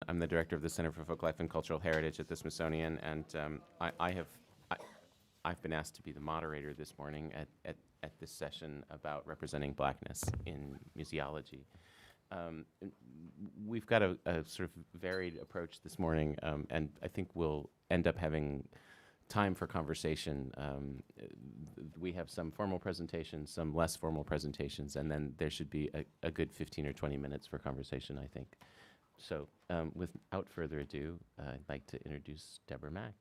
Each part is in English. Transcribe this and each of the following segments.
I'm the director of the Center for Folklife and Cultural Heritage at the Smithsonian, and I've been asked to be the moderator this morning at this session about representing Blackness in museology. We've got a sort of varied approach this morning, and I think we'll end up having time for conversation. We have some formal presentations, some less formal presentations, and then there should be a good 15 or 20 minutes for conversation, I think. So without further ado, I'd like to introduce Deborah Mack.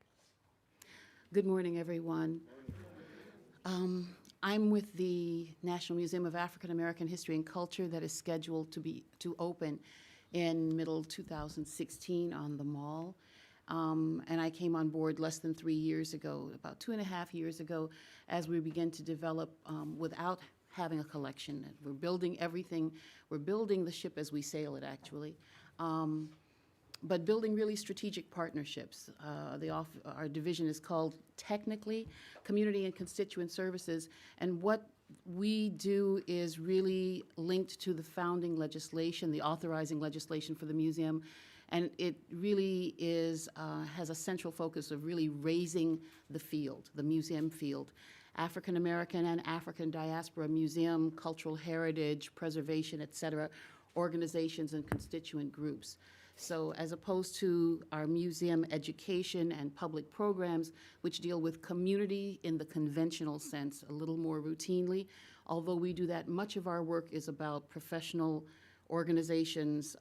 Good morning, everyone. I'm with the National Museum of African American History and Culture that is scheduled to open in middle 2016 on the Mall. And I came on board less than 3 years ago, about 2.5 years ago, as we began to develop without having a collection. We're building everything. We're building the ship as we sail it, actually. But building really strategic partnerships. Our division is called technically Community and Constituent Services, and what we do is really linked to the founding legislation, the authorizing legislation for the museum, and it really has a central focus of really raising the field, the museum field. African American and African diaspora museum, cultural heritage, preservation, et cetera, organizations and constituent groups. So as opposed to our museum education and public programs, which deal with community in the conventional sense a little more routinely, although we do that, much of our work is about professional organizations,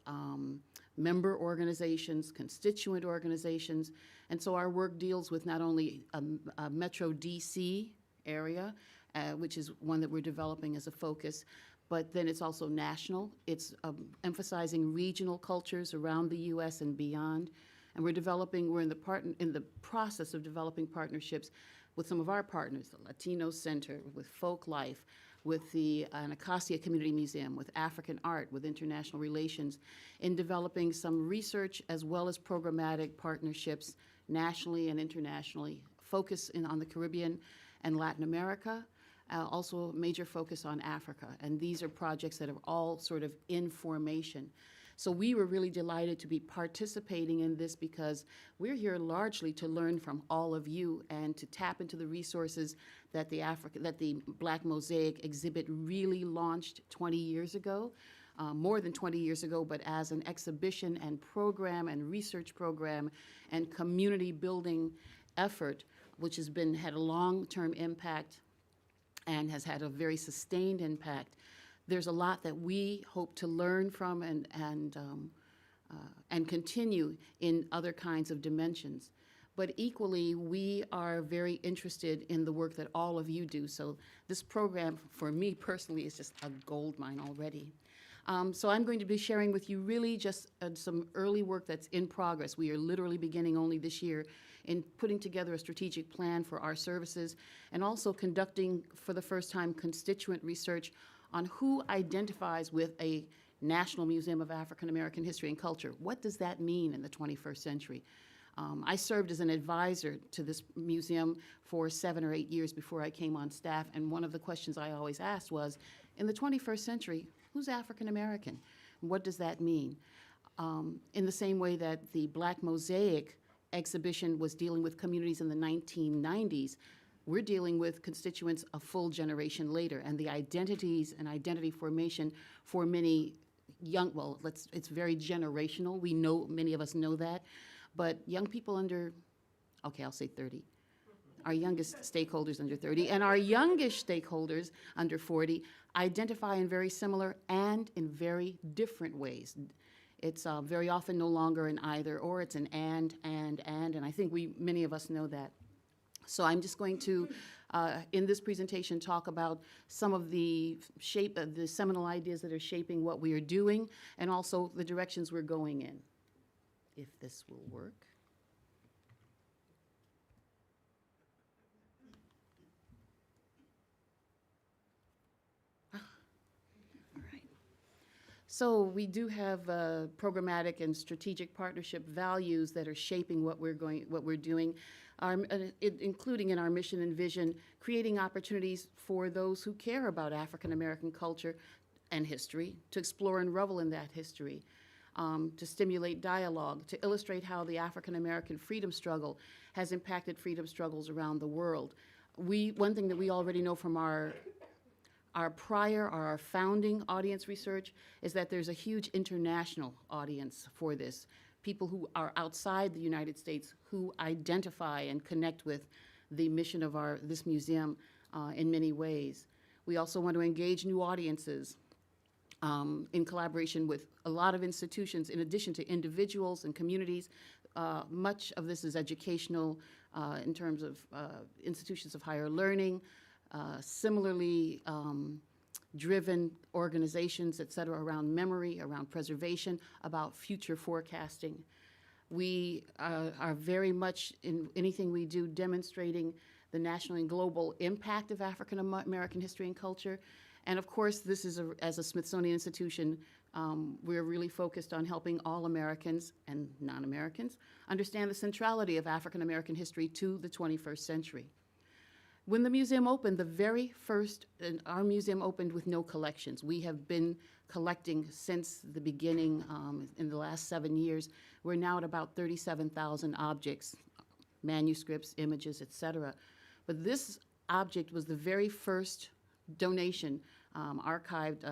member organizations, constituent organizations, and so our work deals with not only a Metro D.C. area, which is one that we're developing as a focus, but then it's also national. It's emphasizing regional cultures around the U.S. and beyond. And we're in the process of developing partnerships with some of our partners, the Latino Center, with Folklife, with the Anacostia Community Museum, with African Art, with International Relations, in developing some research as well as programmatic partnerships nationally and internationally, focus on the Caribbean and Latin America, also a major focus on Africa. And these are projects that are all sort of in formation. So we were really delighted to be participating in this because we're here largely to learn from all of you and to tap into the resources that the Black Mosaic exhibit really launched 20 years ago, more than 20 years ago, but as an exhibition and program and research program and community building effort, which has had a long-term impact and has had a very sustained impact. There's a lot that we hope to learn from and continue in other kinds of dimensions. But equally, we are very interested in the work that all of you do. So this program, for me personally, is just a gold mine already. So I'm going to be sharing with you really just some early work that's in progress. We are literally beginning only this year in putting together a strategic plan for our services and also conducting for the first time constituent research on who identifies with a National Museum of African American History and Culture. What does that mean in the 21st century? I served as an advisor to this museum for 7 or 8 years before I came on staff, and one of the questions I always asked was, in the 21st century, who's African American? What does that mean? In the same way that the Black Mosaic exhibition was dealing with communities in the 1990s, we're dealing with constituents a full generation later, and the identities and identity formation for many young, it's very generational. We know, many of us know that, but young people under, okay, I'll say 30. Our youngest stakeholders under 30, and our youngest stakeholders under 40 identify in very similar and in very different ways. It's very often no longer an either or, it's an and I think many of us know that. So I'm just going to, in this presentation, talk about some of the seminal ideas that are shaping what we are doing, and also the directions we're going in, if this will work. So we do have programmatic and strategic partnership values that are shaping what we're doing, including in our mission and vision, creating opportunities for those who care about African American culture and history to explore and revel in that history. to stimulate dialogue, to illustrate how the African American freedom struggle has impacted freedom struggles around the world. One thing that we already know from our founding audience research is that there's a huge international audience for this. People who are outside the United States who identify and connect with the mission of this museum in many ways. We also want to engage new audiences in collaboration with a lot of institutions, in addition to individuals and communities. Much of this is educational in terms of institutions of higher learning, similarly driven organizations, et cetera, around memory, around preservation, about future forecasting. We are very much, in anything we do, demonstrating the national and global impact of African American history and culture. And of course, this is, as a Smithsonian institution, we're really focused on helping all Americans and non-Americans understand the centrality of African American history to the 21st century. When the museum opened, our museum opened with no collections. We have been collecting since the beginning in the last 7 years. We're now at about 37,000 objects, manuscripts, images, et cetera. But this object was the very first donation, archived,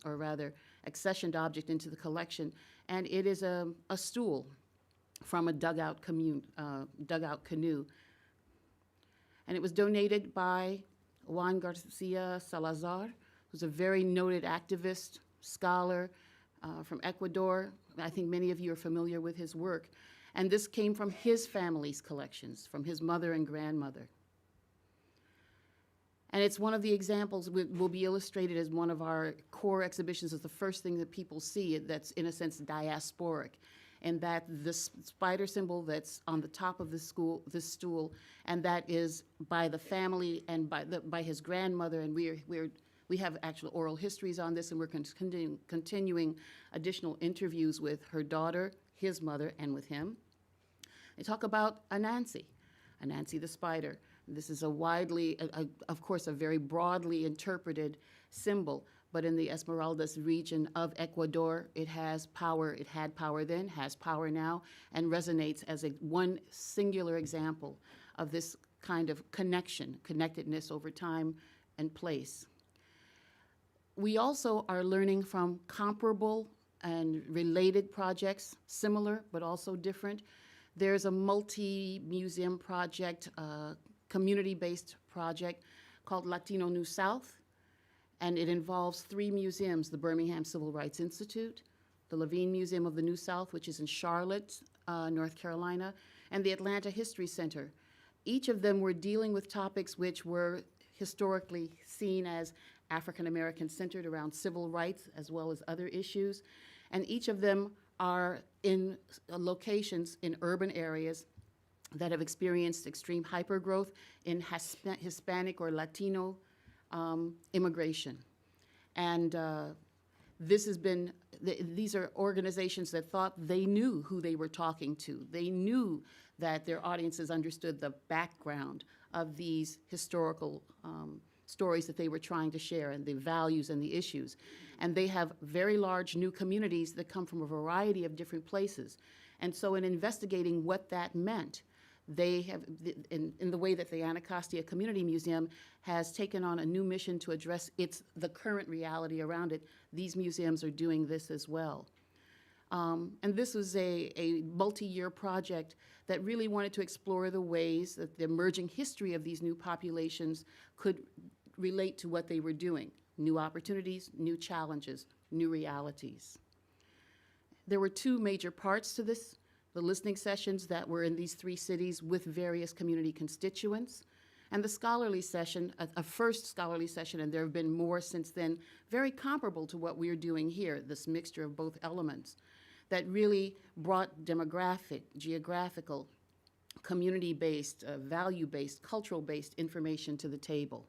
or rather accessioned object into the collection, and it is a stool from a dugout canoe. And it was donated by Juan Garcia Salazar, who's a very noted activist, scholar from Ecuador. I think many of you are familiar with his work. And this came from his family's collections, from his mother and grandmother. And it's one of the examples will be illustrated as one of our core exhibitions as the first thing that people see that's, in a sense, diasporic. And that the spider symbol that's on the top of this stool, and that is by the family and by his grandmother, and we have actual oral histories on this, and we're continuing additional interviews with her daughter, his mother, and with him. They talk about Anansi the spider. This is of course, a very broadly interpreted symbol. But in the Esmeraldas region of Ecuador, it has power. It had power then, has power now, and resonates as one singular example of this kind of connectedness over time and place. We also are learning from comparable and related projects, similar but also different. There's a multi-museum project, community-based project called Latino New South. And it involves 3 museums: the Birmingham Civil Rights Institute, the Levine Museum of the New South, which is in Charlotte, North Carolina, and the Atlanta History Center. Each of them were dealing with topics which were historically seen as African American centered around civil rights as well as other issues. And each of them are in locations in urban areas that have experienced extreme hypergrowth in Hispanic or Latino immigration. And these are organizations that thought they knew who they were talking to. They knew that their audiences understood the background of these historical stories that they were trying to share, and the values and the issues. And they have very large new communities that come from a variety of different places. And so in investigating what that meant, they have, in the way that the Anacostia Community Museum has taken on a new mission to address the current reality around it, these museums are doing this as well. And this was a multi-year project that really wanted to explore the ways that the emerging history of these new populations could relate to what they were doing. New opportunities, new challenges, new realities. There were 2 major parts to this: the listening sessions that were in these 3 cities with various community constituents, and the scholarly session, a first scholarly session, and there have been more since then, very comparable to what we're doing here, this mixture of both elements, that really brought demographic, geographical, community-based, value-based, cultural-based information to the table.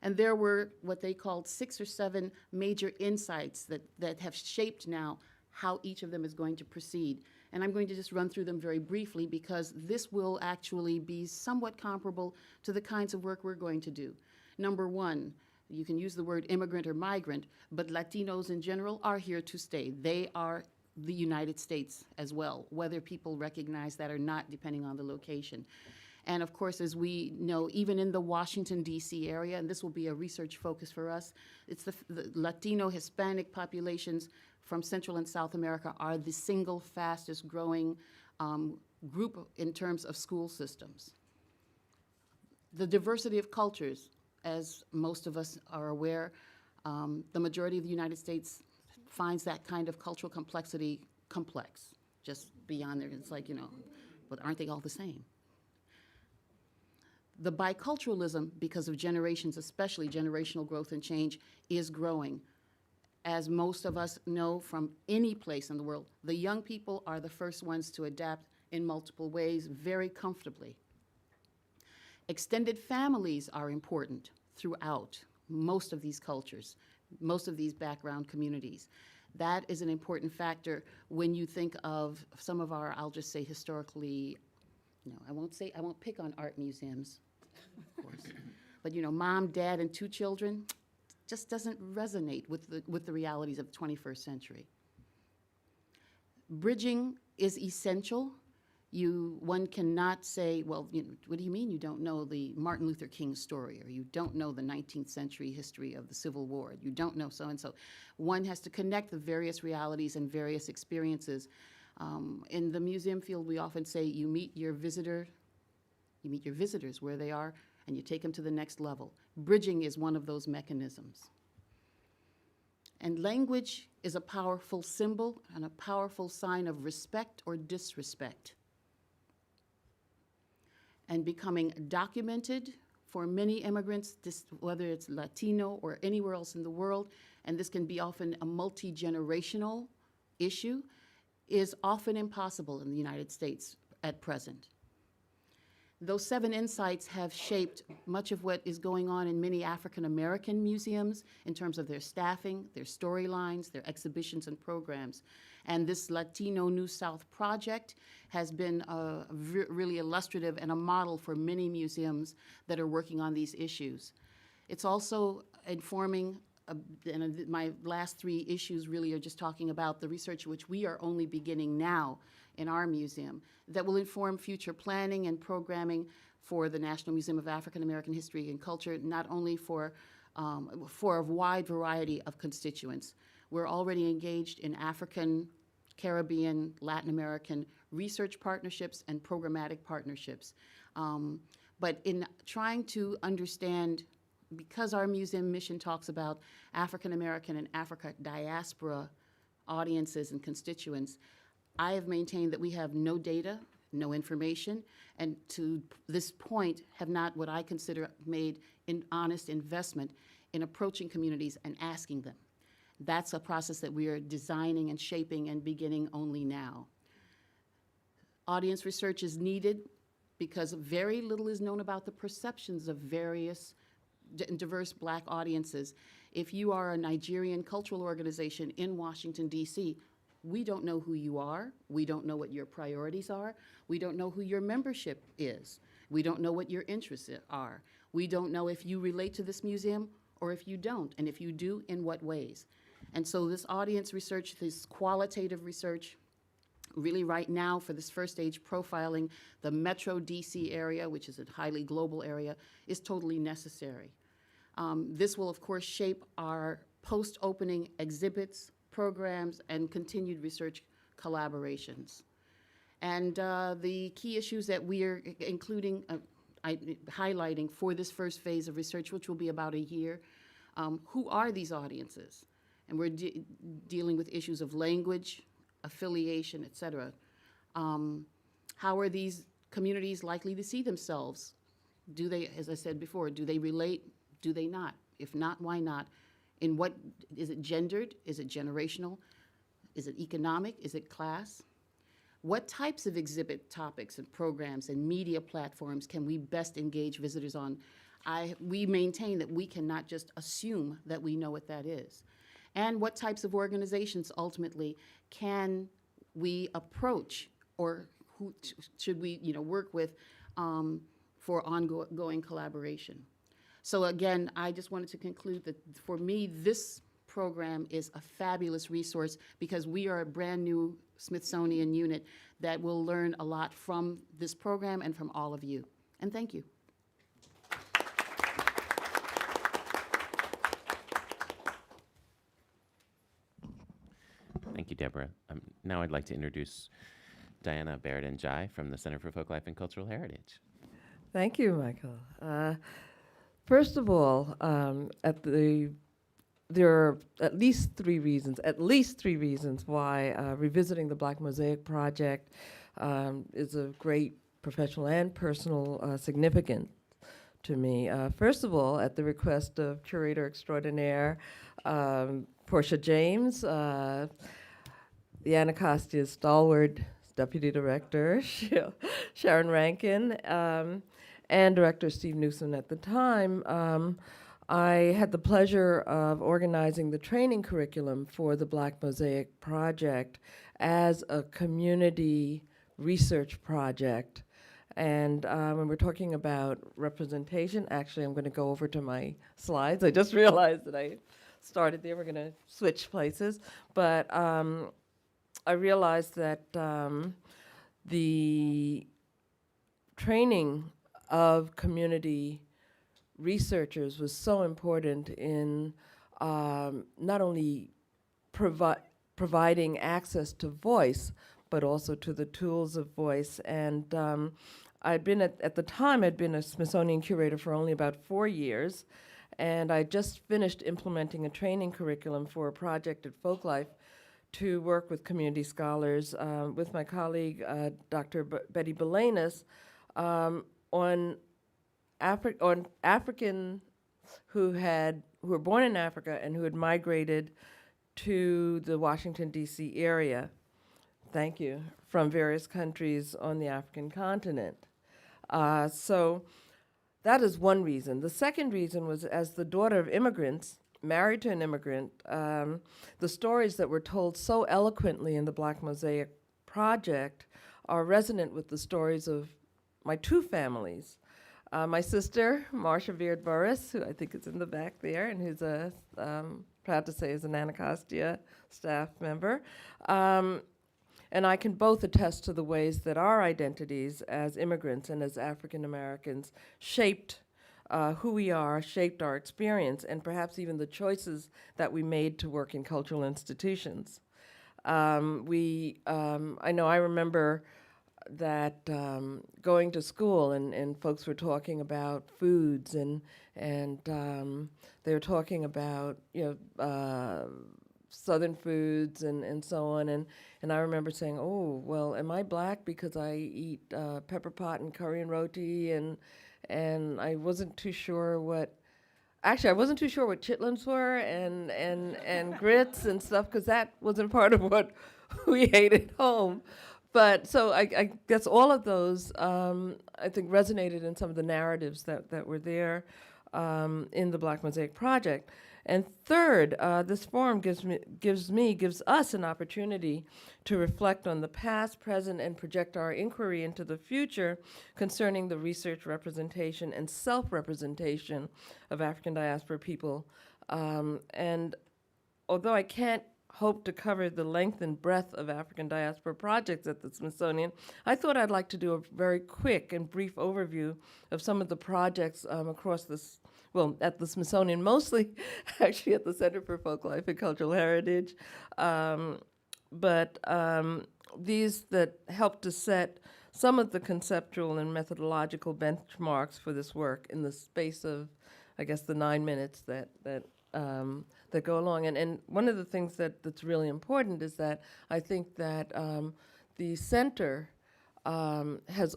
And there were what they called 6 or 7 major insights that have shaped now how each of them is going to proceed. And I'm going to just run through them very briefly because this will actually be somewhat comparable to the kinds of work we're going to do. Number 1, you can use the word immigrant or migrant, but Latinos in general are here to stay. They are the United States as well, whether people recognize that or not, depending on the location. And of course, as we know, even in the Washington, D.C. area, and this will be a research focus for us, it's the Latino Hispanic populations from Central and South America are the single fastest growing group in terms of school systems. The diversity of cultures, as most of us are aware, the majority of the United States finds that kind of cultural complexity complex, just beyond there. It's like, but aren't they all the same? The biculturalism, because of generations, especially generational growth and change, is growing. As most of us know from any place in the world, the young people are the first ones to adapt in multiple ways very comfortably. Extended families are important throughout most of these cultures, most of these background communities. That is an important factor when you think of some of our, I'll just say historically, I won't pick on art museums, of course, but mom, dad, and 2 children just doesn't resonate with the realities of the 21st century. Bridging is essential. One cannot say, well, what do you mean you don't know the Martin Luther King story, or you don't know the 19th century history of the Civil War, you don't know so-and-so. One has to connect the various realities and various experiences. In the museum field, we often say you meet your visitors where they are, and you take them to the next level. Bridging is one of those mechanisms. And language is a powerful symbol and a powerful sign of respect or disrespect. And becoming documented for many immigrants, whether it's Latino or anywhere else in the world, and this can be often a multi-generational issue, is often impossible in the United States at present. Those 7 insights have shaped much of what is going on in many African American museums in terms of their staffing, their storylines, their exhibitions and programs. And this Latino New South project has been really illustrative and a model for many museums that are working on these issues. It's also informing, and my last 3 issues really are just talking about the research which we are only beginning now in our museum, that will inform future planning and programming for the National Museum of African American History and Culture, not only for a wide variety of constituents. We're already engaged in African, Caribbean, Latin American research partnerships and programmatic partnerships. But in trying to understand, because our museum mission talks about African American and Africa diaspora audiences and constituents, I have maintained that we have no data, no information, and to this point have not what I consider made an honest investment in approaching communities and asking them. That's a process that we are designing and shaping and beginning only now. Audience research is needed because very little is known about the perceptions of various diverse Black audiences. If you are a Nigerian cultural organization in Washington, D.C., we don't know who you are. We don't know what your priorities are. We don't know who your membership is. We don't know what your interests are. We don't know if you relate to this museum or if you don't, and if you do, in what ways. And so this audience research, this qualitative research, really right now for this first stage profiling the Metro DC area, which is a highly global area, is totally necessary. This will, of course, shape our post-opening exhibits, programs, and continued research collaborations. And the key issues that we are including, highlighting for this first phase of research, which will be about a year, who are these audiences? And we're dealing with issues of language, affiliation, et cetera. How are these communities likely to see themselves? Do they, as I said before, do they relate? Do they not? If not, why not? In what, is it gendered? Is it generational? Is it economic? Is it class? What types of exhibit topics and programs and media platforms can we best engage visitors on? We maintain that we cannot just assume that we know what that is. And what types of organizations ultimately can we approach, or who should we work with for ongoing collaboration? So again, I just wanted to conclude that for me, this program is a fabulous resource because we are a brand new Smithsonian unit that will learn a lot from this program and from all of you. And thank you. Thank you, Deborah. Now I'd like to introduce Diana, Baird, and Jai from the Center for Folklife and Cultural Heritage. Thank you, Michael. First of all, there are at least three reasons why revisiting the Black Mosaic Project is of great professional and personal significance to me. First of all, at the request of Curator Extraordinaire Portia James, the Anacostia's stalwart Deputy Director Sharon Rankin, and Director Steve Newsom at the time, I had the pleasure of organizing the training curriculum for the Black Mosaic Project as a community research project. And when we're talking about representation, actually I'm going to go over to my slides. I just realized that I started there. We're going to switch places. But I realized that the training of community researchers was so important in not only providing access to voice, but also to the tools of voice. And I'd been at the time, I'd been a Smithsonian curator for only about 4 years, and I just finished implementing a training curriculum for a project at Folklife to work with community scholars with my colleague, Dr. Betty Belanis, on African who were born in Africa and who had migrated to the Washington D.C. area. Thank you, from various countries on the African continent. So that is one reason. The second reason was, as the daughter of immigrants, married to an immigrant, the stories that were told so eloquently in the Black Mosaic Project are resonant with the stories of my two families. My sister, Marcia Baird Burris, who I think is in the back there, and who's proud to say is an Anacostia staff member. And I can both attest to the ways that our identities as immigrants and as African Americans shaped who we are, shaped our experience, and perhaps even the choices that we made to work in cultural institutions. I know I remember that going to school and folks were talking about foods and they were talking about Southern foods and so on, and I remember saying, oh, well, am I Black because I eat pepper pot and curry and roti, and I wasn't too sure what chitlins were and grits and stuff, because that wasn't part of what we ate at home. But so I guess all of those, I think, resonated in some of the narratives that were there in the Black Mosaic Project. And third, this forum gives us an opportunity to reflect on the past, present, and project our inquiry into the future concerning the research, representation, and self-representation of African diaspora people. And although I can't hope to cover the length and breadth of African diaspora projects at the Smithsonian, I thought I'd like to do a very quick and brief overview of some of the projects across this, well, at the Smithsonian, mostly actually at the Center for Folklife and Cultural Heritage, but these that help to set some of the conceptual and methodological benchmarks for this work in the space of, I guess, the 9 minutes that go along. And one of the things that's really important is that I think that the center has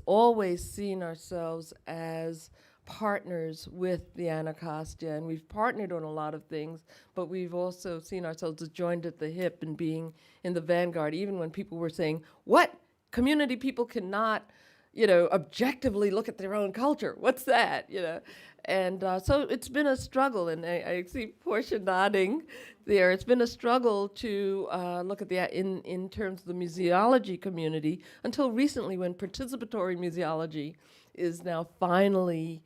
always seen ourselves as partners with the Anacostia, and we've partnered on a lot of things, but we've also seen ourselves as joined at the hip and being in the vanguard, even when people were saying, what? Community people cannot, objectively look at their own culture. What's that, And so it's been a struggle, and I see Portia nodding there. It's been a struggle to look at in terms of the museology community until recently, when participatory museology is now finally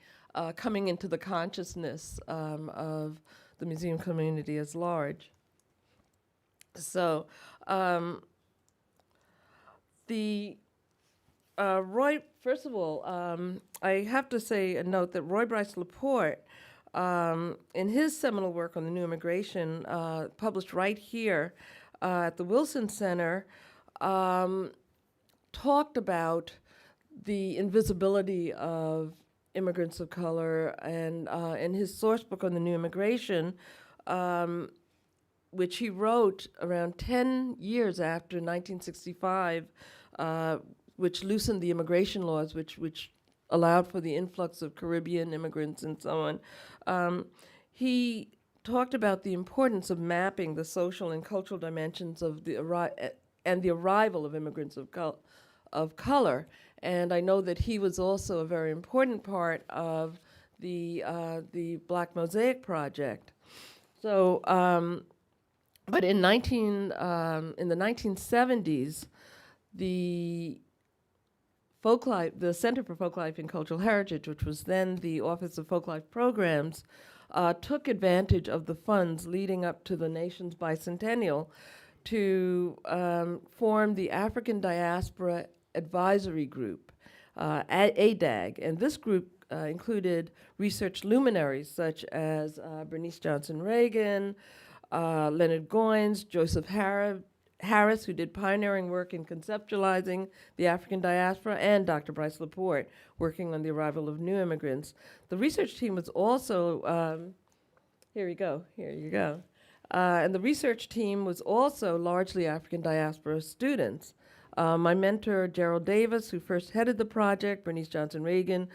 coming into the consciousness of the museum community as large. So first of all, I have to say a note that Roy Bryce Laporte, in his seminal work on the new immigration, published right here at the Wilson Center, talked about the invisibility of immigrants of color, and in his source book on the new immigration, which he wrote around 10 years after 1965, which loosened the immigration laws, which allowed for the influx of Caribbean immigrants and so on. He talked about the importance of mapping the social and cultural dimensions of the arrival of immigrants of color. And I know that he was also a very important part of the Black Mosaic Project. So, but in the 1970s, the Folklife, the Center for Folklife and Cultural Heritage, which was then the Office of Folklife Programs, took advantage of the funds leading up to the nation's bicentennial to form the African Diaspora Advisory Group, ADAG. And this group included research luminaries such as Bernice Johnson Reagan, Leonard Goins, Joseph Harris, who did pioneering work in conceptualizing the African diaspora, and Dr. Bryce Laporte, working on the arrival of new immigrants. The research team was also, here you go. And the research team was also largely African diaspora students. My mentor, Gerald Davis, who first headed the project, Bernice Johnson Reagan,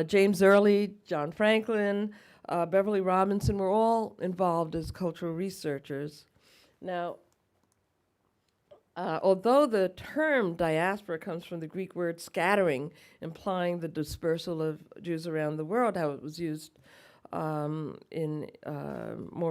James Early, John Franklin, Beverly Robinson were all involved as cultural researchers. Now, although the term diaspora comes from the Greek word scattering, implying the dispersal of Jews around the world, how it was used more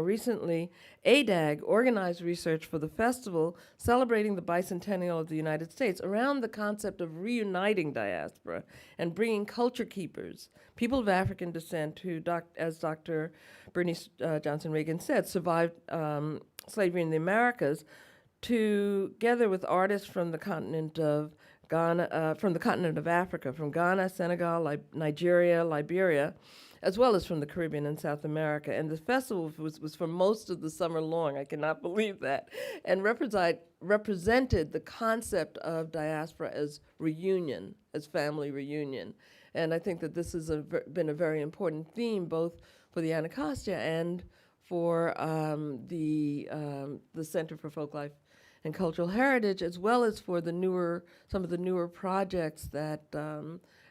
recently, ADAG organized research for the festival celebrating the bicentennial of the United States around the concept of reuniting diaspora and bringing culture keepers, people of African descent who, as Dr. Bernice Johnson Reagan said, survived slavery in the Americas, together with artists from the continent of Africa, from Ghana, Senegal, Nigeria, Liberia, as well as from the Caribbean and South America. And the festival was for most of the summer long, I cannot believe that, and represented the concept of diaspora as reunion, as family reunion. And I think that this has been a very important theme, both for the Anacostia and for the Center for Folklife and Cultural Heritage, as well as for some of the newer projects that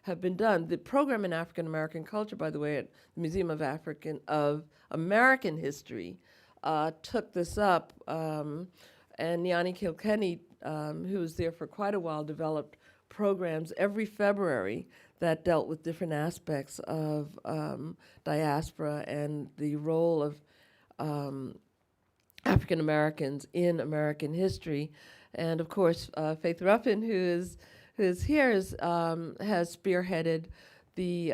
have been done. The program in African American culture, by the way, at the Museum of American History, took this up, and Nyani Kilkenny, who was there for quite a while, developed programs every February that dealt with different aspects of diaspora and the role of African Americans in American history. And of course, Faith Ruffin, who is here, has spearheaded the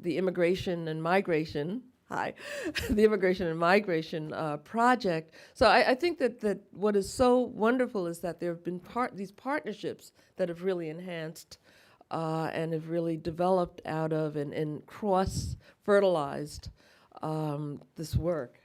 immigration and migration. The immigration and migration project. So I think that what is so wonderful is that there have been these partnerships that have really enhanced and have really developed out of and cross-fertilized this work.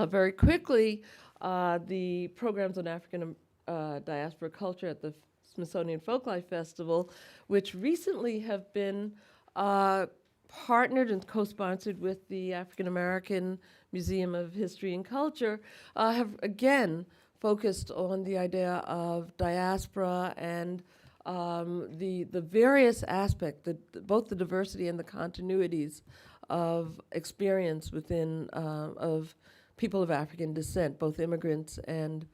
Very quickly, the programs on African diaspora culture at the Smithsonian Folklife Festival, which recently have been partnered and co-sponsored with the African American Museum of History and Culture, have again focused on the idea of diaspora and the various aspects, both the diversity and the continuities of experience within of people of African descent, both immigrants and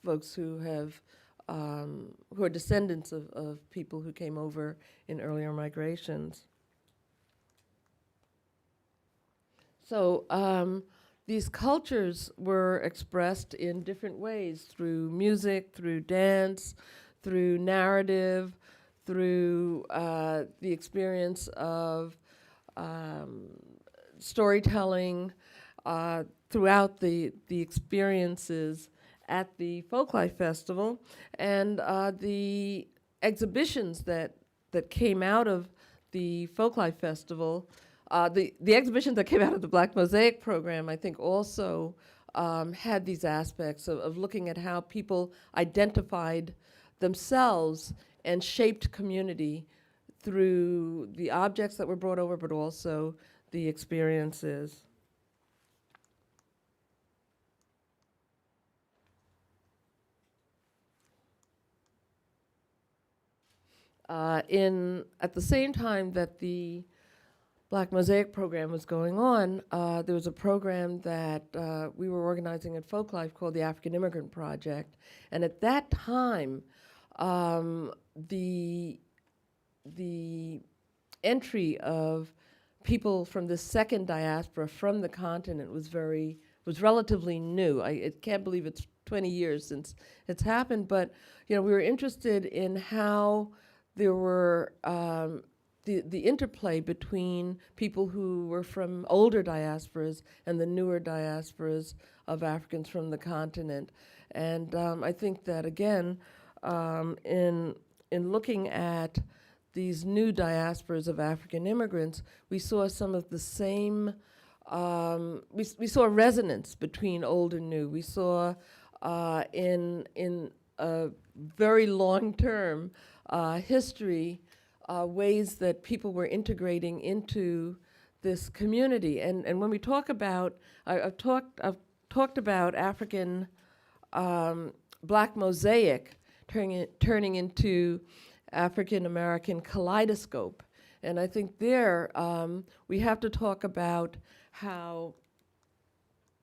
folks who are descendants of people who came over in earlier migrations. So these cultures were expressed in different ways, through music, through dance, through narrative, through the experience of storytelling throughout the experiences at the Folklife Festival, and the exhibitions that came out of the Folklife Festival, the exhibitions that came out of the Black Mosaic program, I think also had these aspects of looking at how people identified themselves and shaped community through the objects that were brought over, but also the experiences. At the same time that the Black Mosaic program was going on, there was a program that we were organizing at Folklife called the African Immigrant Project. And at that time, the entry of people from the second diaspora from the continent was relatively new. I can't believe it's 20 years since it's happened, but we were interested in how there were the interplay between people who were from older diasporas and the newer diasporas of Africans from the continent. And I think that, again, in looking at these new diasporas of African immigrants, we saw some of the same, we saw resonance between old and new. We saw in a very long-term history, ways that people were integrating into this community. And when we talk about, I've talked about African Black Mosaic turning into African American kaleidoscope. And I think there we have to talk about how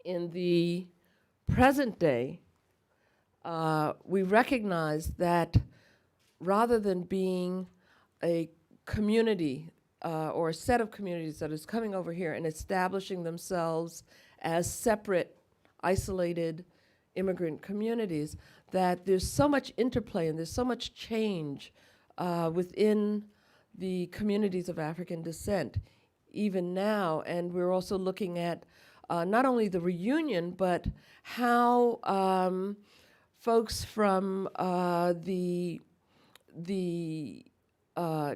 in the present day we recognize that rather than being a community or a set of communities that is coming over here and establishing themselves as separate, isolated immigrant communities, that there's so much interplay and there's so much change within the communities of African descent, even now. And we're also looking at not only the reunion, but how folks from the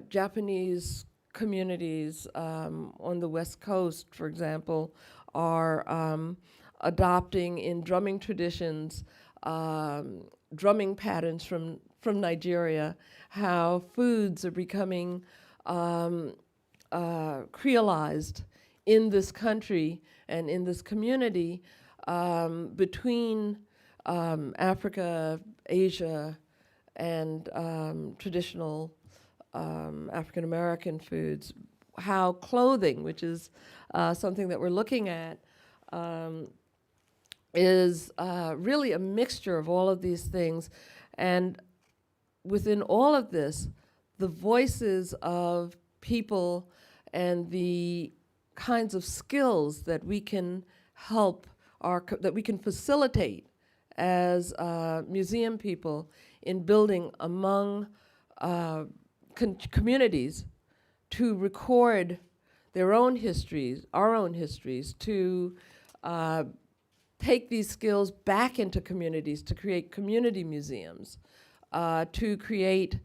Japanese communities on the West Coast, for example, are adopting in drumming traditions, drumming patterns from Nigeria, how foods are becoming creolized in this country and in this community between Africa, Asia, and traditional African American foods, how clothing, which is something that we're looking at, is really a mixture of all of these things. And within all of this, the voices of people and the kinds of skills that we can help, that we can facilitate as museum people in building among communities to record their own histories, our own histories, to take these skills back into communities, to create community museums, to create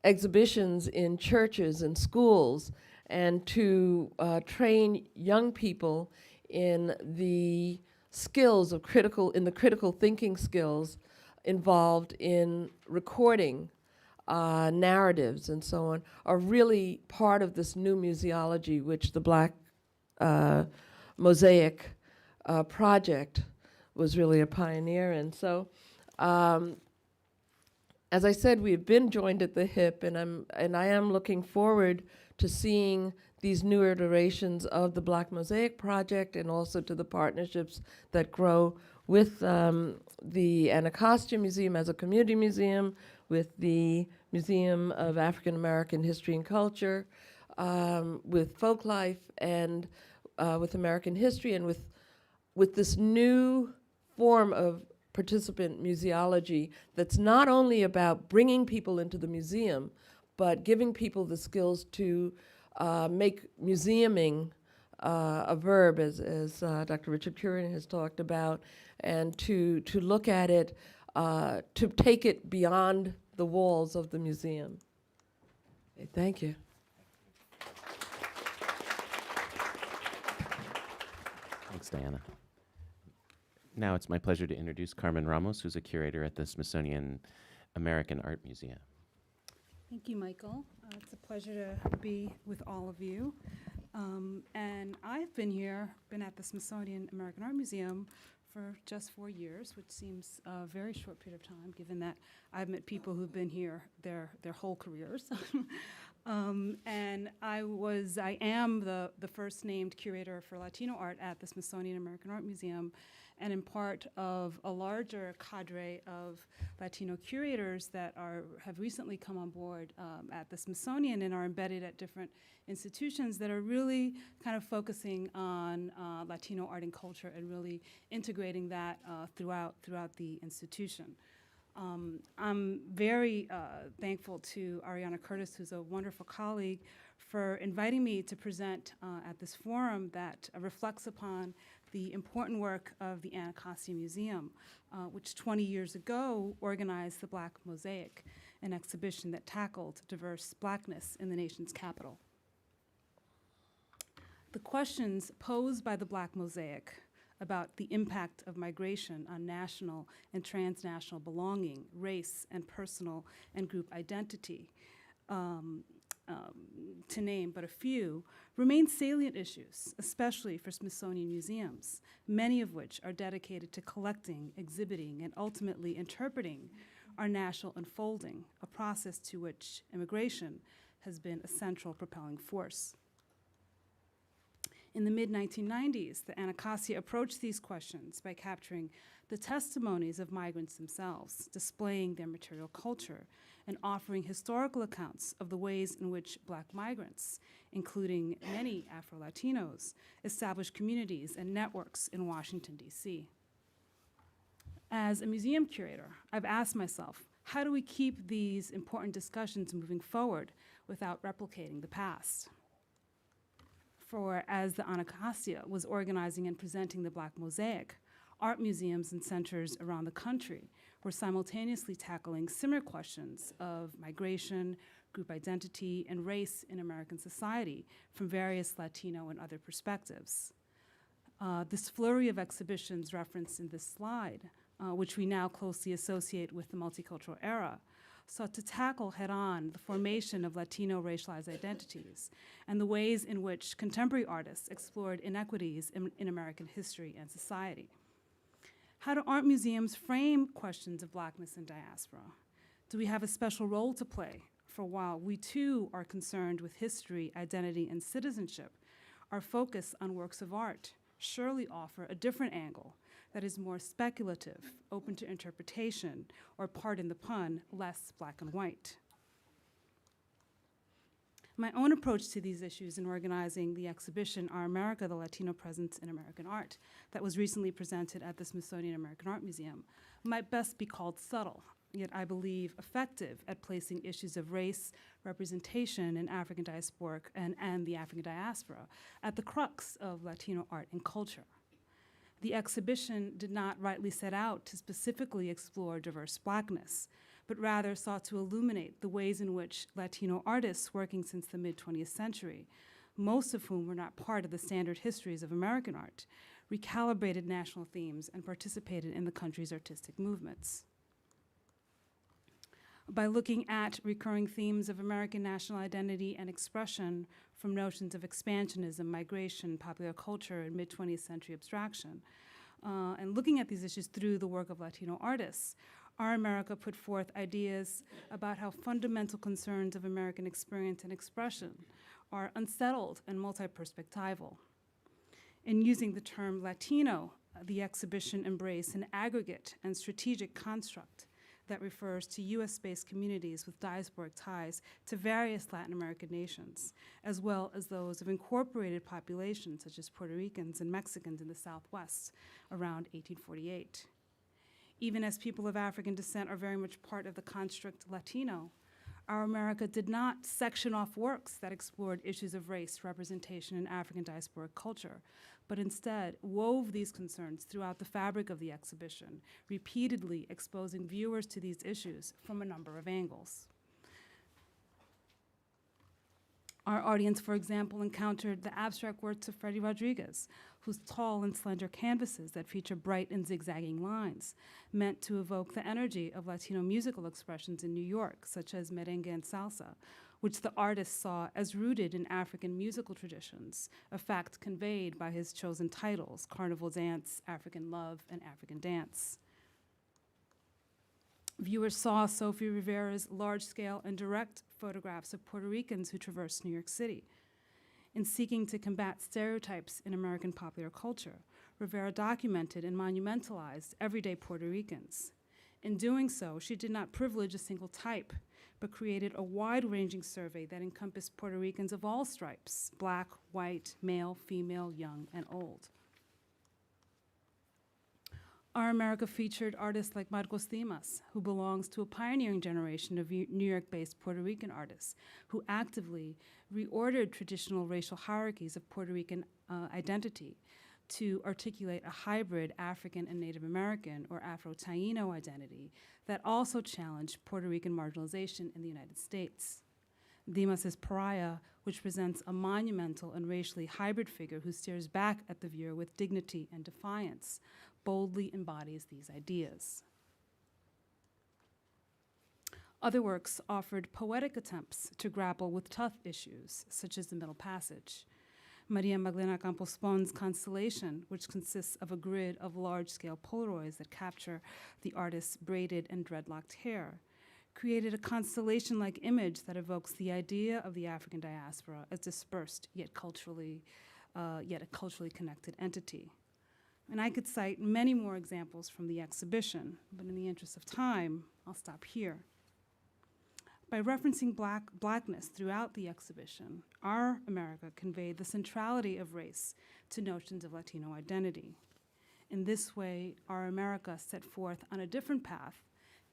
exhibitions in churches and schools, and to train young people in the skills of critical thinking skills involved in recording narratives and so on, are really part of this new museology, which the Black Mosaic project was really a pioneer in. So, as I said, we've been joined at the hip, and I am looking forward to seeing these new iterations of the Black Mosaic project, and also to the partnerships that grow with the Anacostia Museum as a community museum, with the Museum of African American History and Culture, with Folklife, and with American History, and with this new form of participant museology that's not only about bringing people into the museum, but giving people the skills to make museuming a verb, as Dr. Richard Curator has talked about, and to look at it, to take it beyond the walls of the museum. Okay, thank you. Thanks, Diana. Now it's my pleasure to introduce Carmen Ramos, who's a curator at the Smithsonian American Art Museum. Thank you, Michael. It's a pleasure to be with all of you. And I've been at the Smithsonian American Art Museum for just 4 years, which seems a very short period of time, given that I've met people who've been here their whole careers. And I am the first named curator for Latino art at the Smithsonian American Art Museum, and in part of a larger cadre of Latino curators that have recently come on board at the Smithsonian and are embedded at different institutions that are really kind of focusing on Latino art and culture and really integrating that throughout the institution. I'm very thankful to Ariana Curtis, who's a wonderful colleague, for inviting me to present at this forum that reflects upon the important work of the Anacostia Museum, which 20 years ago organized the Black Mosaic, an exhibition that tackled diverse blackness in the nation's capital. The questions posed by the Black Mosaic about the impact of migration on national and transnational belonging, race, and personal and group identity, to name but a few, remain salient issues, especially for Smithsonian museums, many of which are dedicated to collecting, exhibiting, and ultimately interpreting our national unfolding, a process to which immigration has been a central propelling force. In the mid-1990s, the Anacostia approached these questions by capturing the testimonies of migrants themselves, displaying their material culture, and offering historical accounts of the ways in which Black migrants, including many Afro-Latinos, established communities and networks in Washington, D.C. As a museum curator, I've asked myself, how do we keep these important discussions moving forward without replicating the past? For as the Anacostia was organizing and presenting the Black Mosaic, art museums and centers around the country were simultaneously tackling similar questions of migration, group identity, and race in American society from various Latino and other perspectives. This flurry of exhibitions referenced in this slide, which we now closely associate with the multicultural era, sought to tackle head-on the formation of Latino racialized identities and the ways in which contemporary artists explored inequities in American history and society. How do art museums frame questions of Blackness and diaspora? Do we have a special role to play? For while we too are concerned with history, identity, and citizenship, our focus on works of art surely offer a different angle that is more speculative, open to interpretation, or, pardon the pun, less black and white. My own approach to these issues in organizing the exhibition, Our America, the Latino Presence in American Art, that was recently presented at the Smithsonian American Art Museum, might best be called subtle, yet I believe effective at placing issues of race, representation in African diasporic and the African diaspora at the crux of Latino art and culture. The exhibition did not rightly set out to specifically explore diverse Blackness, but rather sought to illuminate the ways in which Latino artists working since the mid-20th century, most of whom were not part of the standard histories of American art, recalibrated national themes and participated in the country's artistic movements. By looking at recurring themes of American national identity and expression from notions of expansionism, migration, popular culture, and mid-20th century abstraction, and looking at these issues through the work of Latino artists, Our America put forth ideas about how fundamental concerns of American experience and expression are unsettled and multi-perspectival. In using the term Latino, the exhibition embraced an aggregate and strategic construct that refers to US-based communities with diasporic ties to various Latin American nations, as well as those of incorporated populations such as Puerto Ricans and Mexicans in the Southwest around 1848. Even as people of African descent are very much part of the construct Latino, Our America did not section off works that explored issues of race, representation, and African diasporic culture, but instead wove these concerns throughout the fabric of the exhibition, repeatedly exposing viewers to these issues from a number of angles. Our audience, for example, encountered the abstract works of Freddie Rodriguez, whose tall and slender canvases that feature bright and zigzagging lines meant to evoke the energy of Latino musical expressions in New York, such as merengue and salsa, which the artist saw as rooted in African musical traditions, a fact conveyed by his chosen titles, Carnival Dance, African Love, and African Dance. Viewers saw Sophie Rivera's large-scale and direct photographs of Puerto Ricans who traversed New York City. In seeking to combat stereotypes in American popular culture, Rivera documented and monumentalized everyday Puerto Ricans. In doing so, she did not privilege a single type, but created a wide-ranging survey that encompassed Puerto Ricans of all stripes, Black, white, male, female, young, and old. Our America featured artists like Marcos Dimas, who belongs to a pioneering generation of New York-based Puerto Rican artists who actively reordered traditional racial hierarchies of Puerto Rican identity to articulate a hybrid African and Native American or Afro-Taino identity that also challenged Puerto Rican marginalization in the United States. Dimas's Pariah, which presents a monumental and racially hybrid figure who stares back at the viewer with dignity and defiance, boldly embodies these ideas. Other works offered poetic attempts to grapple with tough issues, such as the Middle Passage. Maria Magdalena Campos Pon's Constellation, which consists of a grid of large-scale Polaroids that capture the artist's braided and dreadlocked hair, created a constellation-like image that evokes the idea of the African diaspora as dispersed yet a culturally connected entity. And I could cite many more examples from the exhibition, but in the interest of time, I'll stop here. By referencing blackness throughout the exhibition, Our America conveyed the centrality of race to notions of Latino identity. In this way, Our America set forth on a different path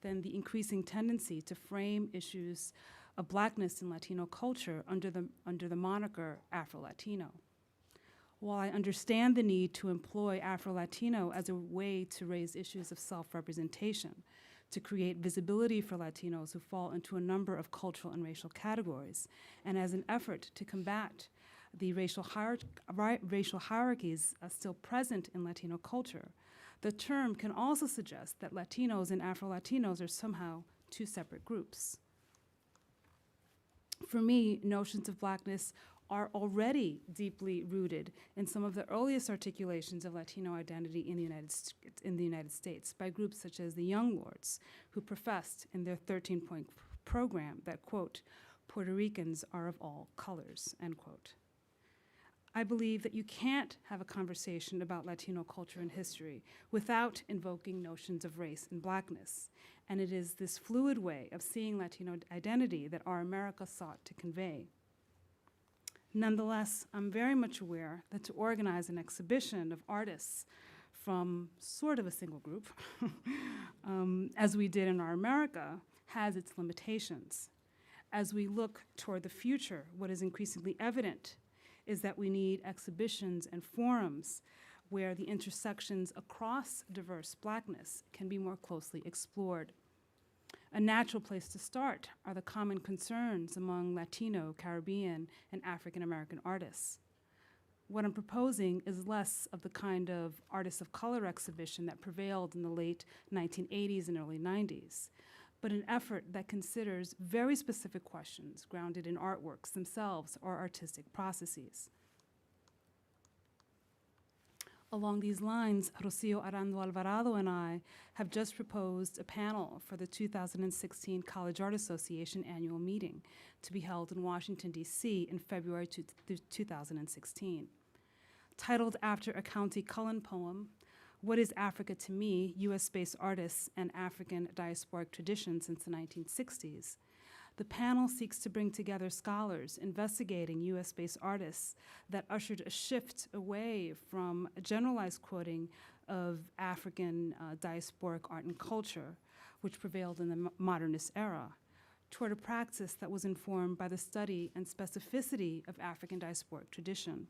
than the increasing tendency to frame issues of blackness in Latino culture under the moniker Afro-Latino. While I understand the need to employ Afro-Latino as a way to raise issues of self-representation, to create visibility for Latinos who fall into a number of cultural and racial categories, and as an effort to combat the racial hierarchies still present in Latino culture, the term can also suggest that Latinos and Afro-Latinos are somehow two separate groups. For me, notions of blackness are already deeply rooted in some of the earliest articulations of Latino identity in the United States by groups such as the Young Lords, who professed in their 13-point program that, quote, Puerto Ricans are of all colors, end quote. I believe that you can't have a conversation about Latino culture and history without invoking notions of race and blackness, and it is this fluid way of seeing Latino identity that Our America sought to convey. Nonetheless, I'm very much aware that to organize an exhibition of artists from sort of a single group, as we did in Our America, has its limitations. As we look toward the future, what is increasingly evident is that we need exhibitions and forums where the intersections across diverse blackness can be more closely explored. A natural place to start are the common concerns among Latino, Caribbean, and African American artists. What I'm proposing is less of the kind of artists of color exhibition that prevailed in the late 1980s and early 90s, but an effort that considers very specific questions grounded in artworks themselves or artistic processes. Along these lines, Rocio Arando Alvarado and I have just proposed a panel for the 2016 College Art Association annual meeting to be held in Washington, D.C. in February 2016. Titled after a County Cullen poem, What is Africa to Me? U.S.-Based Artists and African Diasporic Traditions since the 1960s, the panel seeks to bring together scholars investigating U.S.-based artists that ushered a shift away from a generalized quoting of African diasporic art and culture, which prevailed in the modernist era, toward a practice that was informed by the study and specificity of African diasporic tradition.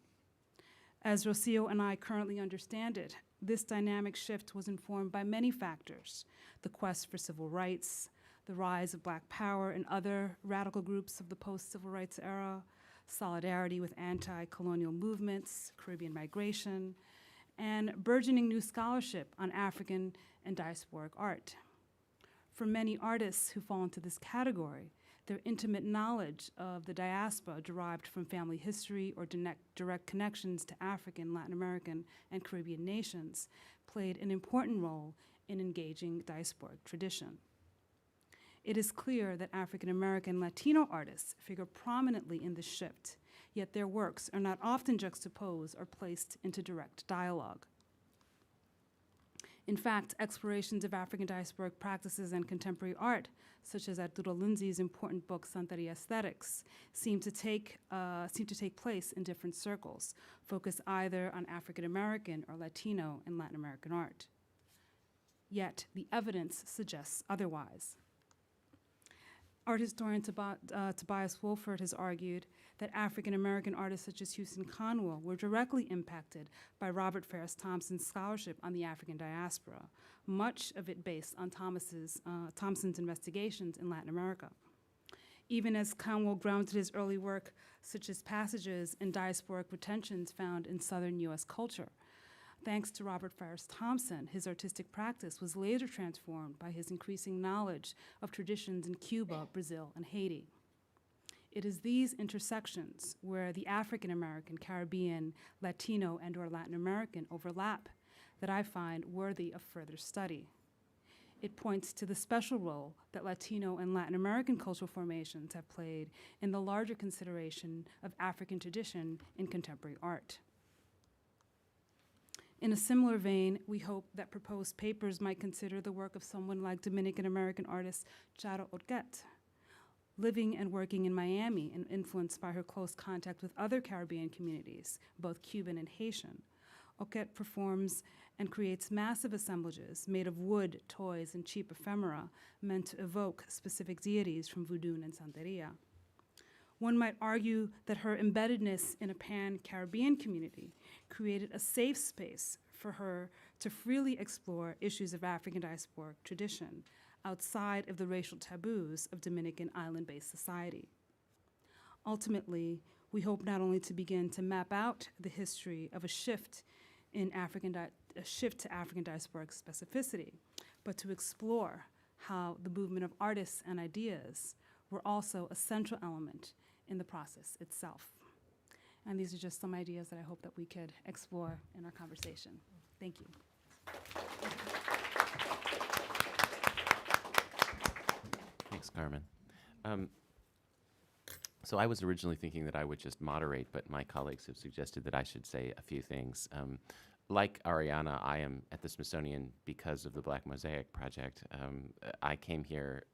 As Rocio and I currently understand it, this dynamic shift was informed by many factors: the quest for civil rights, the rise of Black power and other radical groups of the post-civil rights era, solidarity with anti-colonial movements, Caribbean migration, and burgeoning new scholarship on African and diasporic art. For many artists who fall into this category, their intimate knowledge of the diaspora derived from family history or direct connections to African, Latin American, and Caribbean nations played an important role in engaging diasporic tradition. It is clear that African American Latino artists figure prominently in this shift, yet their works are not often juxtaposed or placed into direct dialogue. In fact, explorations of African diasporic practices and contemporary art, such as Arturo Lindsay's important book Santeria Aesthetics, seem to take place in different circles, focused either on African American or Latino and Latin American art. Yet the evidence suggests otherwise. Art historian Tobias Wolford has argued that African American artists such as Houston Conwell were directly impacted by Robert Farris Thompson's scholarship on the African diaspora, much of it based on Thompson's investigations in Latin America. Even as Conwell grounded his early work, such as passages in diasporic retentions found in Southern U.S. culture, thanks to Robert Farris Thompson, his artistic practice was later transformed by his increasing knowledge of traditions in Cuba, Brazil, and Haiti. It is these intersections where the African American, Caribbean, Latino, and/or Latin American overlap that I find worthy of further study. It points to the special role that Latino and Latin American cultural formations have played in the larger consideration of African tradition in contemporary art. In a similar vein, we hope that proposed papers might consider the work of someone like Dominican-American artist Charo Orquet. Living and working in Miami and influenced by her close contact with other Caribbean communities, both Cuban and Haitian, Orquet performs and creates massive assemblages made of wood, toys, and cheap ephemera meant to evoke specific deities from Voodoo and Santeria. One might argue that her embeddedness in a pan-Caribbean community created a safe space for her to freely explore issues of African diasporic tradition outside of the racial taboos of Dominican island-based society. Ultimately, we hope not only to begin to map out the history of a shift to African diasporic specificity, but to explore how the movement of artists and ideas were also a central element in the process itself. And these are just some ideas that I hope that we could explore in our conversation. Thank you. Thanks, Carmen. So I was originally thinking that I would just moderate, but my colleagues have suggested that I should say a few things. Like Ariana, I am at the Smithsonian because of the Black Mosaic Project. I came here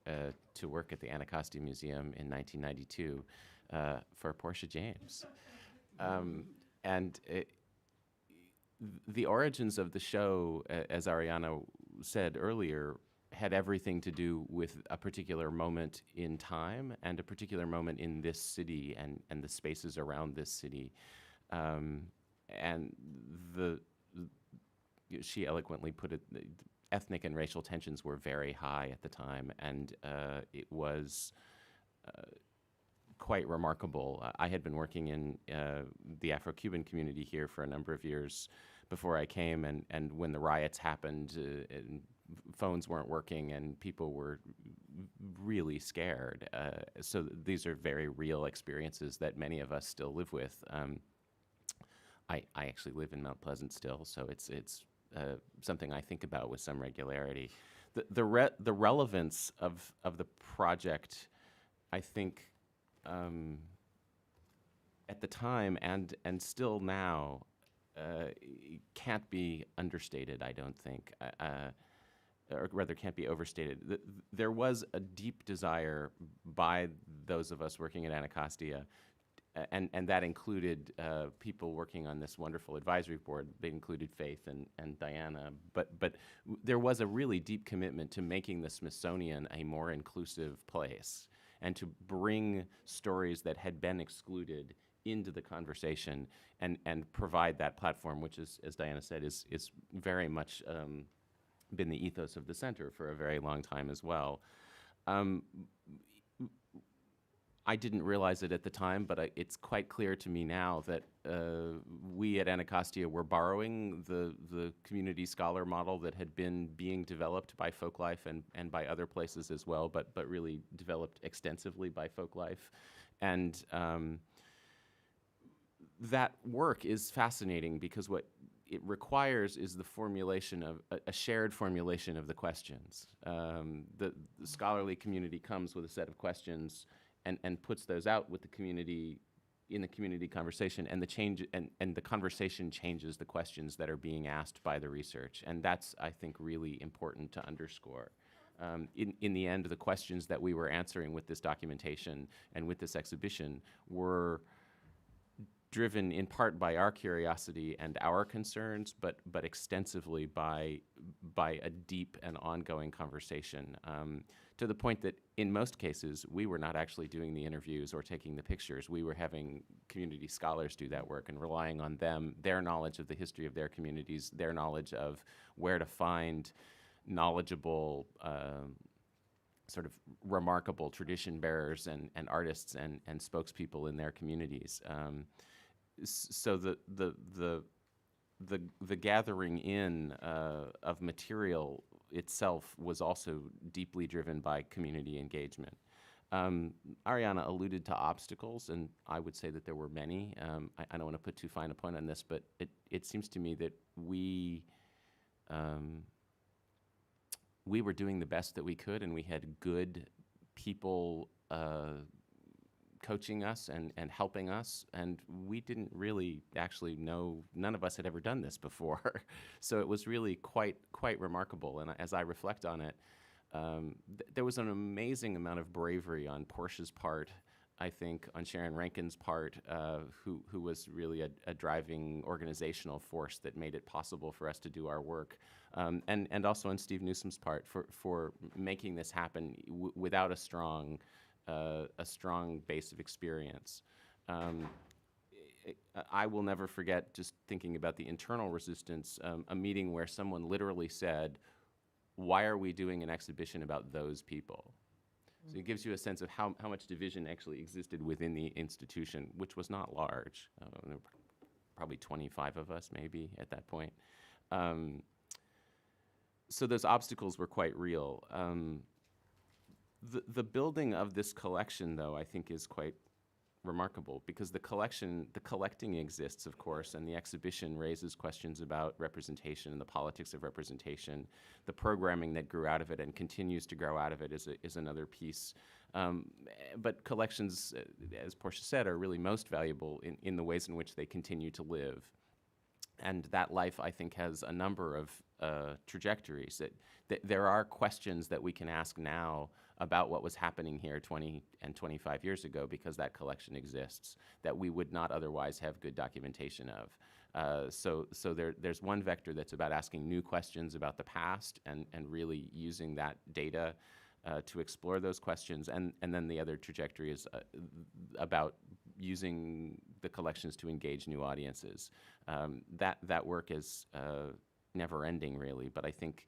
to work at the Anacostia Museum in 1992 for Portia James. The origins of the show, as Ariana said earlier, had everything to do with a particular moment in time and a particular moment in this city and the spaces around this city. She eloquently put it, the ethnic and racial tensions were very high at the time, and it was quite remarkable. I had been working in the Afro-Cuban community here for a number of years before I came, and when the riots happened, and phones weren't working and people were really scared. So these are very real experiences that many of us still live with. I actually live in Mount Pleasant still, so it's something I think about with some regularity. The relevance of the project, I think, at the time and still now, can't be understated, I don't think, or rather can't be overstated. There was a deep desire by those of us working at Anacostia, and that included people working on this wonderful advisory board. They included Faith and Diana, but there was a really deep commitment to making the Smithsonian a more inclusive place. and to bring stories that had been excluded into the conversation and provide that platform, which is, as Diana said, is very much been the ethos of the center for a very long time as well. I didn't realize it at the time, but it's quite clear to me now that we at Anacostia were borrowing the community scholar model that had been being developed by Folklife and by other places as well, but really developed extensively by Folklife. And that work is fascinating because what it requires is the formulation of a shared formulation of the questions. The scholarly community comes with a set of questions and puts those out with the community in the community conversation, and the conversation changes the questions that are being asked by the research, and that's, I think, really important to underscore. In the end, the questions that we were answering with this documentation and with this exhibition were driven in part by our curiosity and our concerns, but extensively by a deep and ongoing conversation, to the point that in most cases we were not actually doing the interviews or taking the pictures. We were having community scholars do that work and relying on them, their knowledge of the history of their communities, their knowledge of where to find knowledgeable, sort of remarkable tradition bearers and artists and spokespeople in their communities. So the gathering in of material itself was also deeply driven by community engagement. Ariana alluded to obstacles, and I would say that there were many. I don't want to put too fine a point on this, but it seems to me that we were doing the best that we could, and we had good people coaching us and helping us, and we didn't really actually know, none of us had ever done this before. So it was really quite remarkable, and as I reflect on it, there was an amazing amount of bravery on Portia's part, I think, on Sharon Rankin's part, who was really a driving organizational force that made it possible for us to do our work, and also on Steve Newsom's part for making this happen without a strong base of experience. I will never forget, just thinking about the internal resistance, a meeting where someone literally said, "Why are we doing an exhibition about those people?" So it gives you a sense of how much division actually existed within the institution, which was not large. There were probably 25 of us maybe at that point. So those obstacles were quite real. The building of this collection, though, I think is quite remarkable because the collecting exists, of course, and the exhibition raises questions about representation and the politics of representation. The programming that grew out of it and continues to grow out of it is another piece. But collections, as Portia said, are really most valuable in the ways in which they continue to live. And that life, I think, has a number of trajectories. That there are questions that we can ask now about what was happening here 20 and 25 years ago because that collection exists, that we would not otherwise have good documentation of. So there's one vector that's about asking new questions about the past and really using that data to explore those questions. And then the other trajectory is about using the collections to engage new audiences. That work is never ending, really, but I think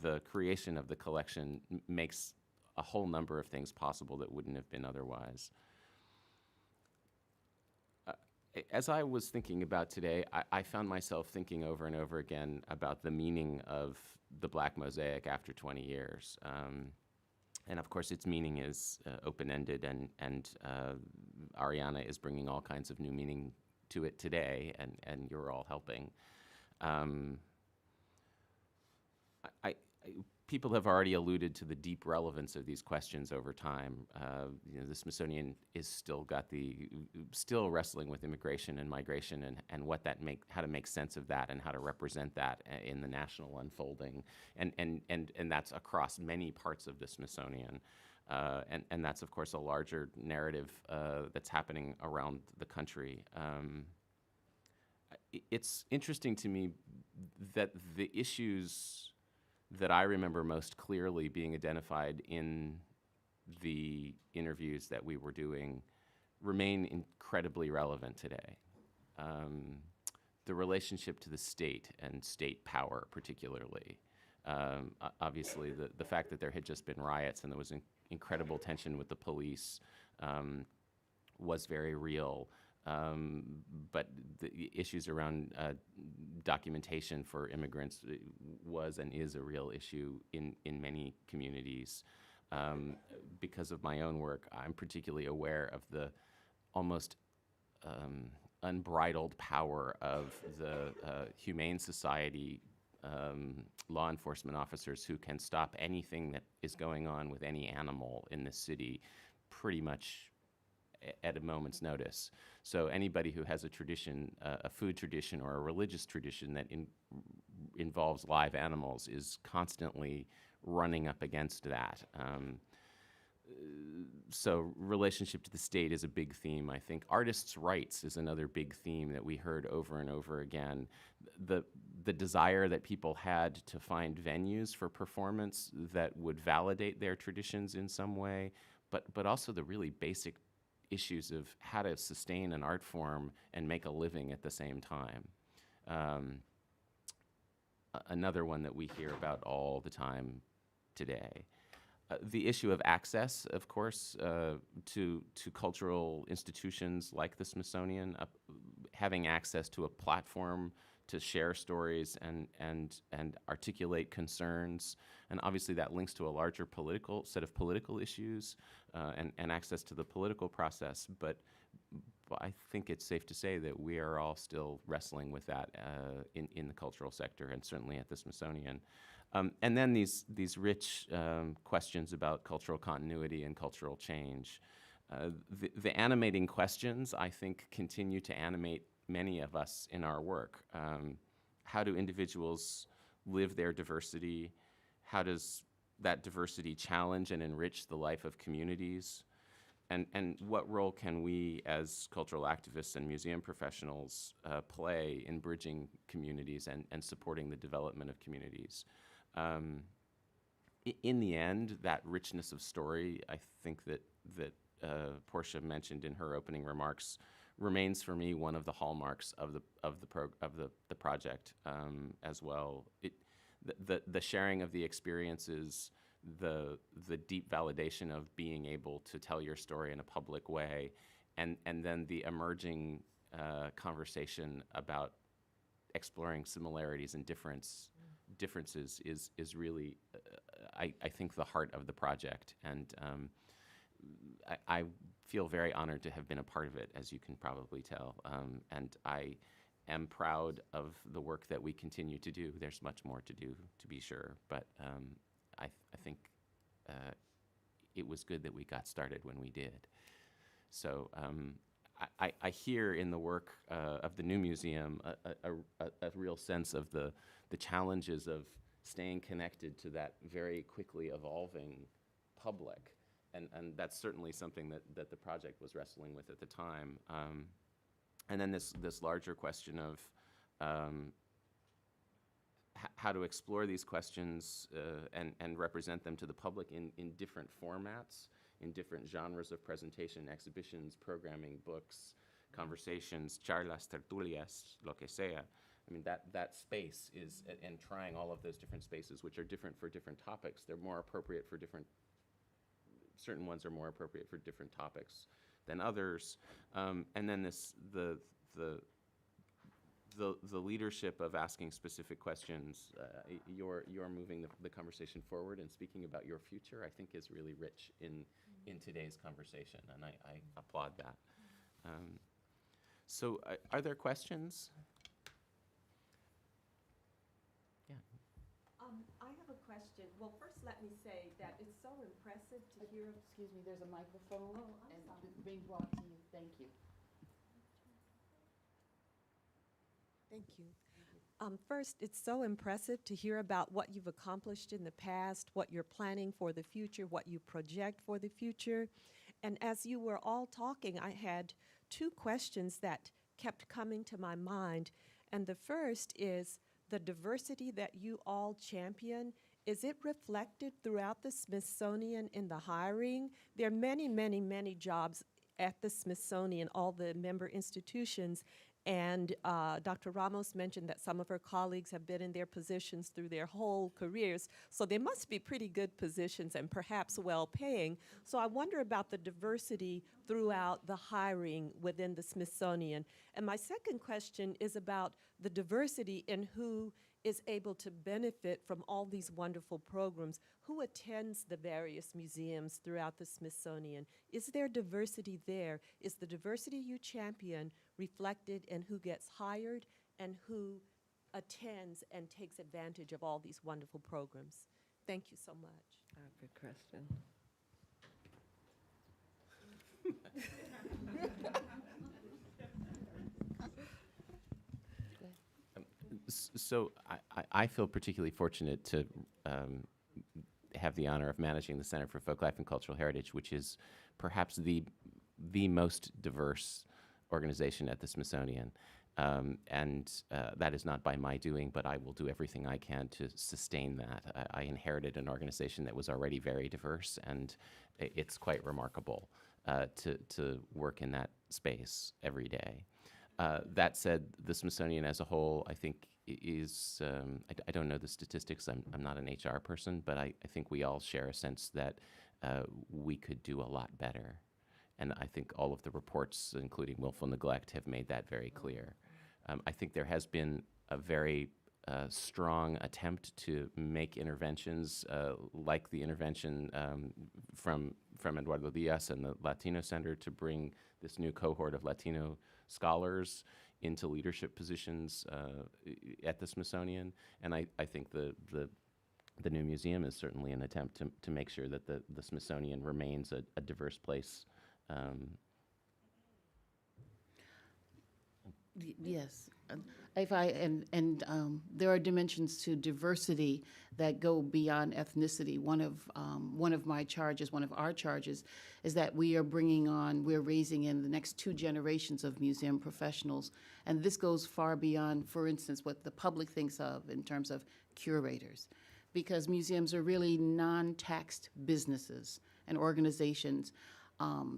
the creation of the collection makes a whole number of things possible that wouldn't have been otherwise. As I was thinking about today, I found myself thinking over and over again about the meaning of the Black mosaic after 20 years. And of course, its meaning is open-ended, and Ariana is bringing all kinds of new meaning to it today, and you're all helping. People have already alluded to the deep relevance of these questions over time. The Smithsonian is still wrestling with immigration and migration and what how to make sense of that and how to represent that in the national unfolding, and that's across many parts of the Smithsonian, and that's of course a larger narrative that's happening around the country. It's interesting to me that the issues that I remember most clearly being identified in the interviews that we were doing remain incredibly relevant today. The relationship to the state and state power particularly. Obviously, the fact that there had just been riots and there was incredible tension with the police was very real. But the issues around documentation for immigrants was and is a real issue in many communities. Because of my own work, I'm particularly aware of the almost unbridled power of the Humane Society law enforcement officers who can stop anything that is going on with any animal in the city pretty much at a moment's notice. So anybody who has a tradition, a food tradition or a religious tradition that involves live animals is constantly running up against that. So relationship to the state is a big theme, I think. Artists' rights is another big theme that we heard over and over again. The desire that people had to find venues for performance that would validate their traditions in some way, but also the really basic issues of how to sustain an art form and make a living at the same time. Another one that we hear about all the time today. The issue of access, of course, to cultural institutions like the Smithsonian, having access to a platform to share stories and articulate concerns, and obviously that links to a larger set of political issues and access to the political process. But I think it's safe to say that we are all still wrestling with that in the cultural sector and certainly at the Smithsonian. And then these rich questions about cultural continuity and cultural change. The animating questions, I think, continue to animate many of us in our work. How do individuals live their diversity? How does that diversity challenge and enrich the life of communities? And what role can we as cultural activists and museum professionals play in bridging communities and supporting the development of communities? In the end, that richness of story, I think that Portia mentioned in her opening remarks, remains for me one of the hallmarks of the project as well. The sharing of the experiences, the deep validation of being able to tell your story in a public way, and then the emerging conversation about exploring similarities and differences is really, I think, the heart of the project. And I feel very honored to have been a part of it, as you can probably tell. And I am proud of the work that we continue to do. There's much more to do, to be sure. But I think it was good that we got started when we did. So I hear in the work of the new museum a real sense of the challenges of staying connected to that very quickly evolving public. And that's certainly something that the project was wrestling with at the time. And then this larger question of how to explore these questions and represent them to the public in different formats, in different genres of presentation, exhibitions, programming, books, conversations, charlas, tertulias, lo que sea. I mean, that space is, and trying all of those different spaces, which are different for different topics. They're more appropriate for certain ones are more appropriate for different topics than others. And then the leadership of asking specific questions, you're moving the conversation forward and speaking about your future, I think is really rich in today's conversation, and I applaud that. So are there questions? Yeah. I have a question. Well, first let me say that it's so impressive to hear. Excuse me, there's a microphone Oh, I'm sorry. being brought to you. Thank you. Thank you. First, it's so impressive to hear about what you've accomplished in the past, what you're planning for the future, what you project for the future. And as you were all talking, I had two questions that kept coming to my mind. And the first is the diversity that you all champion is it reflected throughout the Smithsonian in the hiring? There are many, many, many jobs at the Smithsonian, all the member institutions, and Dr. Ramos mentioned that some of her colleagues have been in their positions through their whole careers, so they must be pretty good positions and perhaps well-paying. So I wonder about the diversity throughout the hiring within the Smithsonian. And my second question is about the diversity in who is able to benefit from all these wonderful programs. Who attends the various museums throughout the Smithsonian? Is there diversity there? Is the diversity you champion reflected in who gets hired and who attends and takes advantage of all these wonderful programs? Thank you so much. Good question. So I feel particularly fortunate to have the honor of managing the Center for Folklife and Cultural Heritage, which is perhaps the most diverse organization at the Smithsonian. That is not by my doing, but I will do everything I can to sustain that. I inherited an organization that was already very diverse, and it's quite remarkable to work in that space every day. That said, the Smithsonian as a whole, I think, is, I don't know the statistics, I'm not an HR person, but I think we all share a sense that we could do a lot better. And I think all of the reports, including willful neglect, have made that very clear. I think there has been a very strong attempt to make interventions like the intervention from Eduardo Diaz and the Latino Center to bring this new cohort of Latino scholars into leadership positions at the Smithsonian. And I think the new museum is certainly an attempt to make sure that the Smithsonian remains a diverse place. Yes. There are dimensions to diversity that go beyond ethnicity. One of my charges, one of our charges, is that we're raising in the next 2 generations of museum professionals. And this goes far beyond, for instance, what the public thinks of in terms of curators. Because museums are really non-taxed businesses and organizations.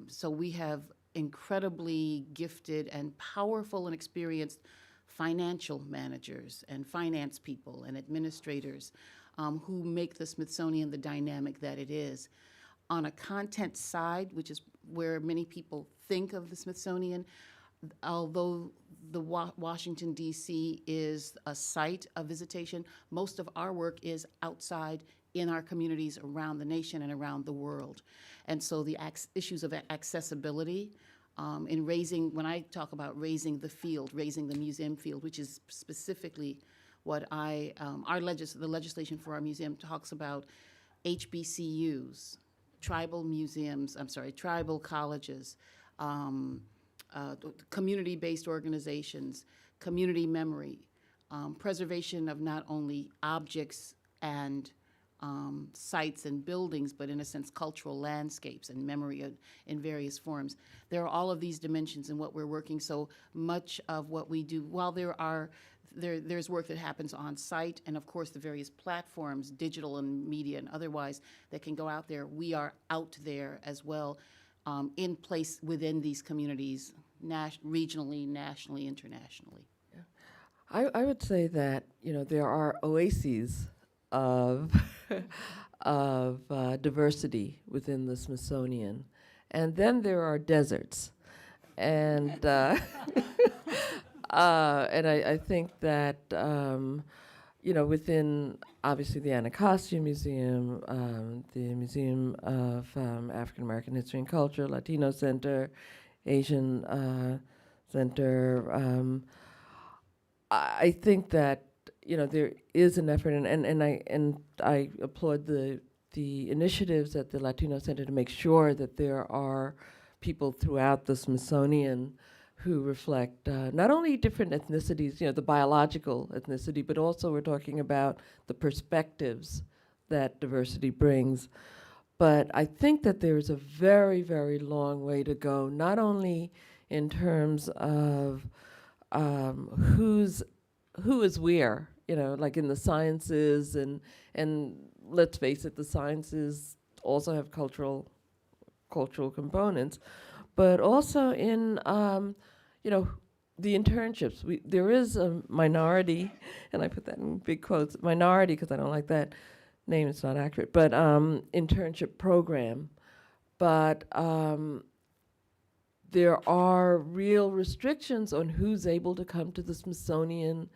So we have incredibly gifted and powerful and experienced financial managers and finance people and administrators who make the Smithsonian the dynamic that it is. On a content side, which is where many people think of the Smithsonian, although the Washington, D.C. is a site of visitation, most of our work is outside in our communities around the nation and around the world. And so the issues of accessibility in raising, when I talk about raising the field, raising the museum field, which is specifically what the legislation for our museum talks about HBCUs, tribal colleges, community-based organizations, community memory, preservation of not only objects and sites and buildings, but in a sense, cultural landscapes and memory in various forms. There are all of these dimensions in what we're working. So much of what we do, while there's work that happens on site, and of course the various platforms, digital and media and otherwise, that can go out there, we are out there as well, in place within these communities, regionally, nationally, internationally. Yeah. I would say that, there are oases of diversity within the Smithsonian, and then there are deserts, and I think that within obviously the Anacostia Museum, the Museum of African American History and Culture, Latino Center, Asian Center, I think that there is an effort, and I applaud the initiatives at the Latino Center to make sure that there are people throughout the Smithsonian who reflect not only different ethnicities, the biological ethnicity, but also we're talking about the perspectives that diversity brings. But I think that there's a very, very long way to go, not only in terms of who is where, like in the sciences and let's face it, the sciences also have cultural components, but also in the internships. There is a minority, and I put that in big quotes, minority because I don't like that name, it's not accurate, but internship program. But there are real restrictions on who's able to come to the Smithsonian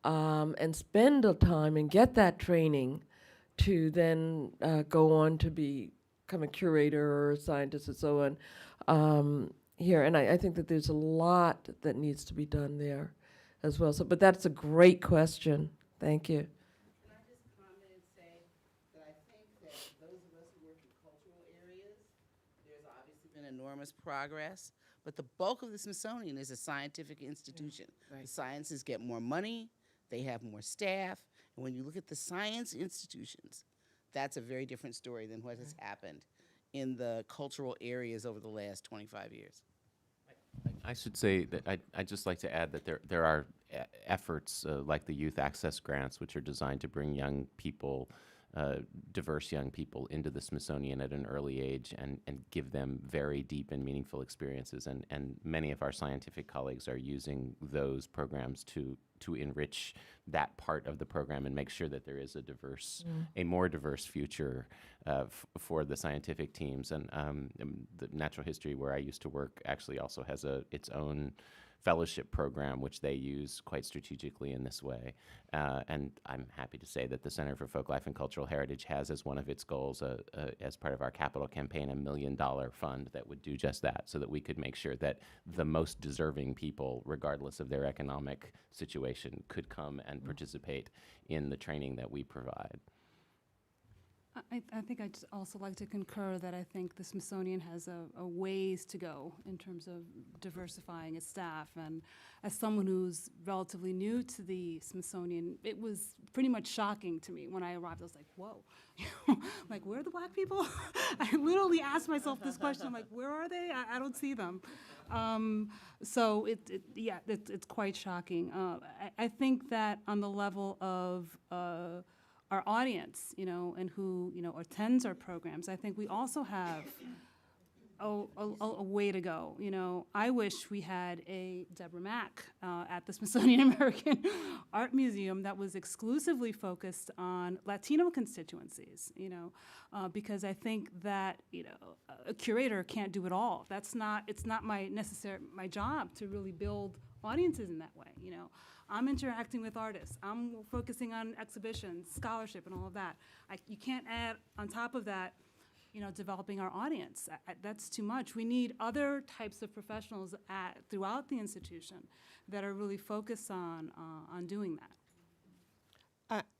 and spend the time and get that training to then go on to become a curator or a scientist and so on here. And I think that there's a lot that needs to be done there as well. So, but that's a great question. Thank you. Can I just comment and say that I think that those of us who work in cultural areas, there's obviously been enormous progress, but the bulk of the Smithsonian is a scientific institution. Right. The sciences get more money, they have more staff, and when you look at the science institutions, that's a very different story than what has happened in the cultural areas over the last 25 years. I should say that I'd just like to add that there are efforts like the youth access grants, which are designed to bring young people, diverse young people, into the Smithsonian at an early age and give them very deep and meaningful experiences. And many of our scientific colleagues are using those programs to enrich that part of the program and make sure that there is a more diverse future for the scientific teams. And the natural history, where I used to work, actually also has its own fellowship program, which they use quite strategically in this way. And I'm happy to say that the Center for Folklife and Cultural Heritage has as one of its goals, as part of our capital campaign, $1 million fund that would do just that, so that we could make sure that the most deserving people, regardless of their economic situation, could come and participate in the training that we provide. I think I'd just also like to concur that I think the Smithsonian has a ways to go in terms of diversifying its staff. And as someone who's relatively new to the Smithsonian, it was pretty much shocking to me when I arrived. I was like, whoa, like, where are the Black people? I literally asked myself this question. I'm like, where are they? I don't see them. So it's quite shocking. I think that on the level of our audience, and who, attends our programs, I think we also have a way to go. I wish we had a Deborah Mack at the Smithsonian American Art Museum that was exclusively focused on Latino constituencies, because I think that, a curator can't do it all. It's not my job to really build audiences in that way, I'm interacting with artists. I'm focusing on exhibitions, scholarship, and all of that. You can't add on top of that, developing our audience. That's too much. We need other types of professionals throughout the institution that are really focused on doing that.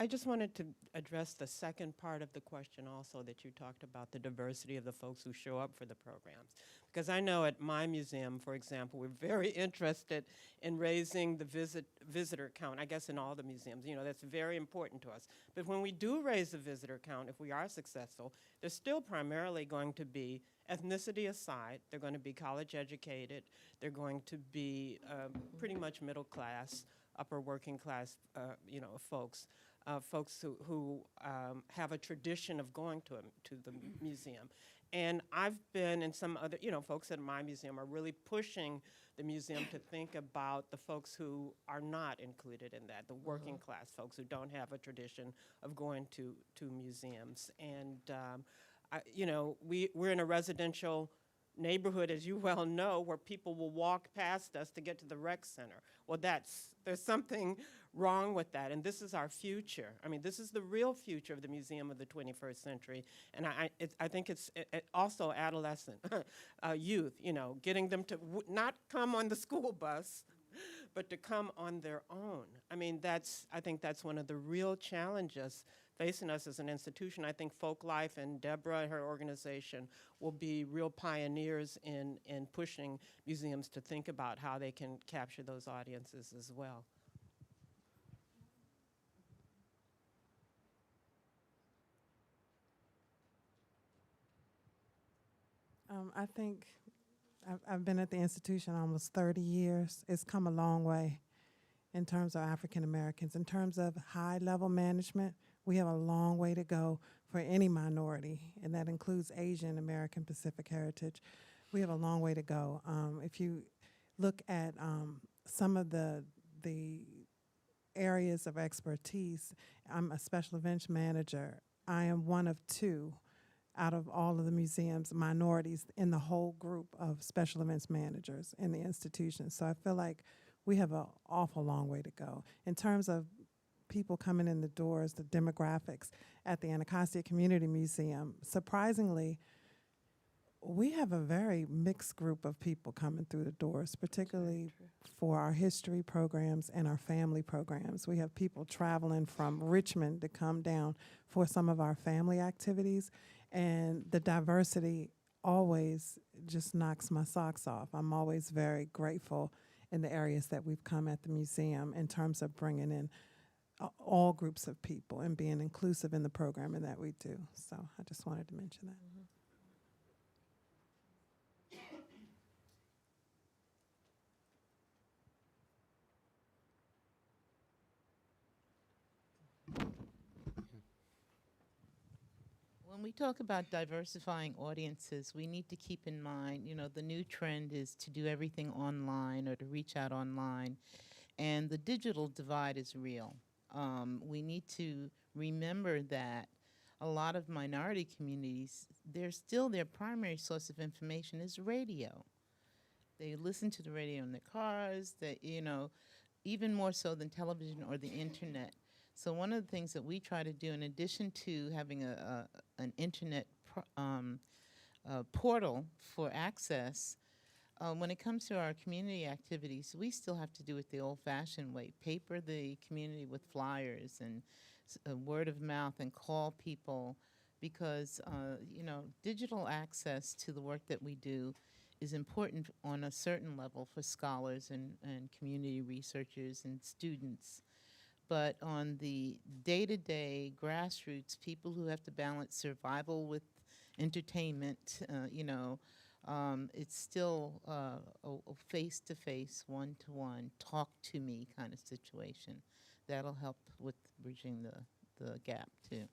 I just wanted to address the second part of the question also that you talked about, the diversity of the folks who show up for the programs. Because I know at my museum, for example, we're very interested in raising the visitor count, I guess in all the museums, that's very important to us. But when we do raise the visitor count, if we are successful, they're still primarily going to be, ethnicity aside, they're going to be college educated, they're going to be pretty much middle class, upper working class, folks. Folks who have a tradition of going to the museum. And I've been in some other, folks at my museum are really pushing the museum to think about the folks who are not included in that, the working class folks who don't have a tradition of going to museums. And, we're in a residential neighborhood, as you well know, where people will walk past us to get to the rec center. Well, there's something wrong with that, and this is our future. I mean, this is the real future of the museum of the 21st century, and I think it's also adolescent youth, getting them to not come on the school bus, but to come on their own. I mean, I think that's one of the real challenges facing us as an institution. I think Folklife and Deborah and her organization will be real pioneers in pushing museums to think about how they can capture those audiences as well. I think I've been at the institution almost 30 years. It's come a long way in terms of African Americans. In terms of high-level management, We have a long way to go for any minority, and that includes Asian, American, Pacific heritage. We have a long way to go. If you look at some of the areas of expertise, I'm a special events manager. I am one of two out of all of the museums, minorities in the whole group of special events managers in the institution. So I feel like we have an awful long way to go. In terms of people coming in the doors, the demographics at the Anacostia Community Museum, surprisingly, we have a very mixed group of people coming through the doors, particularly for our history programs and our family programs. We have people traveling from Richmond to come down for some of our family activities, and the diversity always just knocks my socks off. I'm always very grateful in the areas that we've come at the museum in terms of bringing in all groups of people and being inclusive in the programming that we do. So I just wanted to mention that. When we talk about diversifying audiences, we need to keep in mind, the new trend is to do everything online or to reach out online, and the digital divide is real. We need to remember that a lot of minority communities, their primary source of information is radio. They listen to the radio in their cars, even more so than television or the internet. So one of the things that we try to do, in addition to having an internet portal for access, when it comes to our community activities, we still have to do it the old-fashioned way. Paper the community with flyers and word of mouth and call people, because digital access to the work that we do is important on a certain level for scholars and community researchers and students. But on the day-to-day grassroots, people who have to balance survival with entertainment, it's still a face-to-face, one-to-one, talk-to-me kind of situation. That'll help with bridging the gap, too.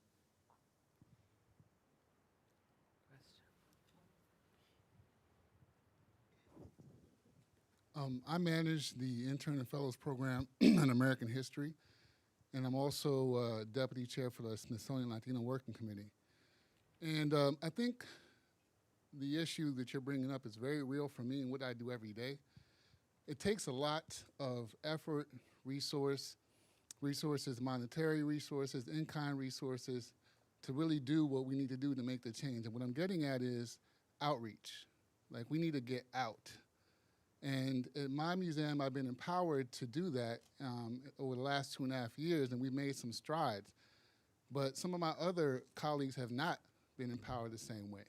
I manage the Intern and Fellows Program in American History, and I'm also Deputy Chair for the Smithsonian Latino Working Committee. And I think the issue that you're bringing up is very real for me and what I do every day. It takes a lot of effort, resources, monetary resources, in-kind resources, to really do what we need to do to make the change. And what I'm getting at is outreach. Like, we need to get out. And at my museum, I've been empowered to do that over the last 2.5 years, and we've made some strides. But some of my other colleagues have not been empowered the same way.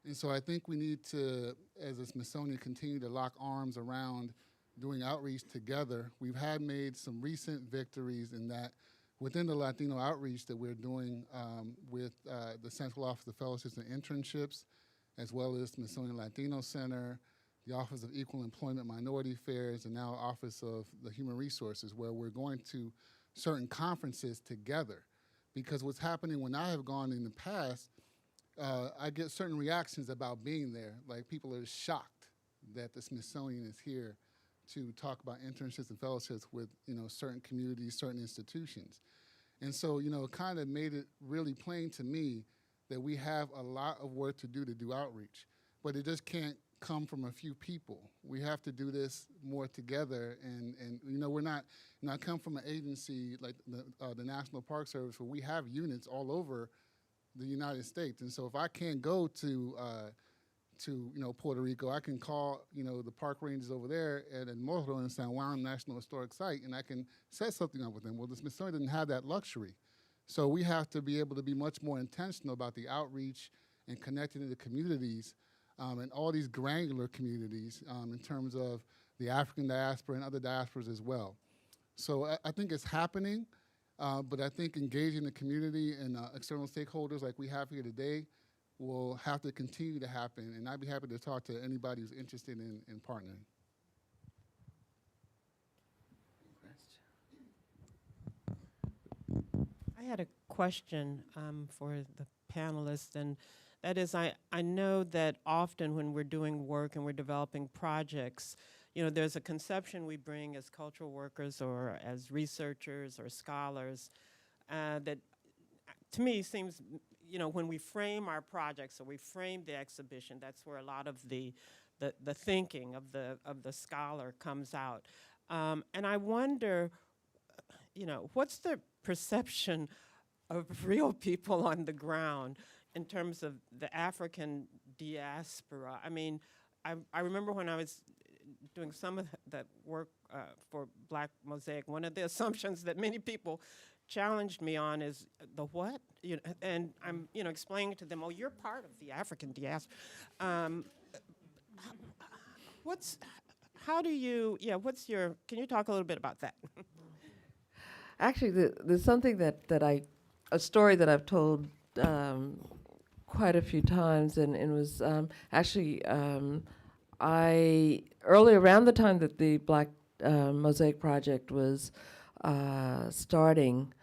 And so I think we need to, as a Smithsonian, continue to lock arms around doing outreach together. We've had made some recent victories in that within the Latino outreach that we're doing with the Central Office of Fellowships and Internships, as well as Smithsonian Latino Center, the Office of Equal Employment Minority Affairs, and now Office of the Human Resources, where we're going to certain conferences together. Because what's happening when I have gone in the past, I get certain reactions about being there. Like, people are shocked that the Smithsonian is here to talk about internships and fellowships with, certain communities, certain institutions. And so, it kind of made it really plain to me that we have a lot of work to do outreach, but it just can't come from a few people. We have to do this more together, and we're not, I come from an agency like the National Park Service, where we have units all over the United States. And so if I can't go to Puerto Rico, I can call, the park rangers over there at El Morro in San Juan National Historic Site, and I can set something up with them. Well, the Smithsonian doesn't have that luxury. So we have to be able to be much more intentional about the outreach and connecting to the communities, and all these granular communities in terms of the African diaspora and other diasporas as well. So I think it's happening, but I think engaging the community and external stakeholders like we have here today will have to continue to happen, and I'd be happy to talk to anybody who's interested in partnering. I had a question for the panelists, and that is, I know that often when we're doing work and we're developing projects, you know, there's a conception we bring as cultural workers or as researchers or scholars that to me seems, you know, when we frame our projects or we frame the exhibition, that's where a lot of the thinking of the scholar comes out. And I wonder, you know, what's the perception of real people on the ground in terms of the African diaspora? I mean, I remember when I was doing some of that work for Black Mosaic, one of the assumptions that many people challenged me on is the what? You know, and I'm, you know, explaining to them, oh, you're part of the African diaspora. Can you talk a little bit about that? Actually, there's something a story that I've told quite a few times, and it was early around the time that the Black Mosaic Project was starting,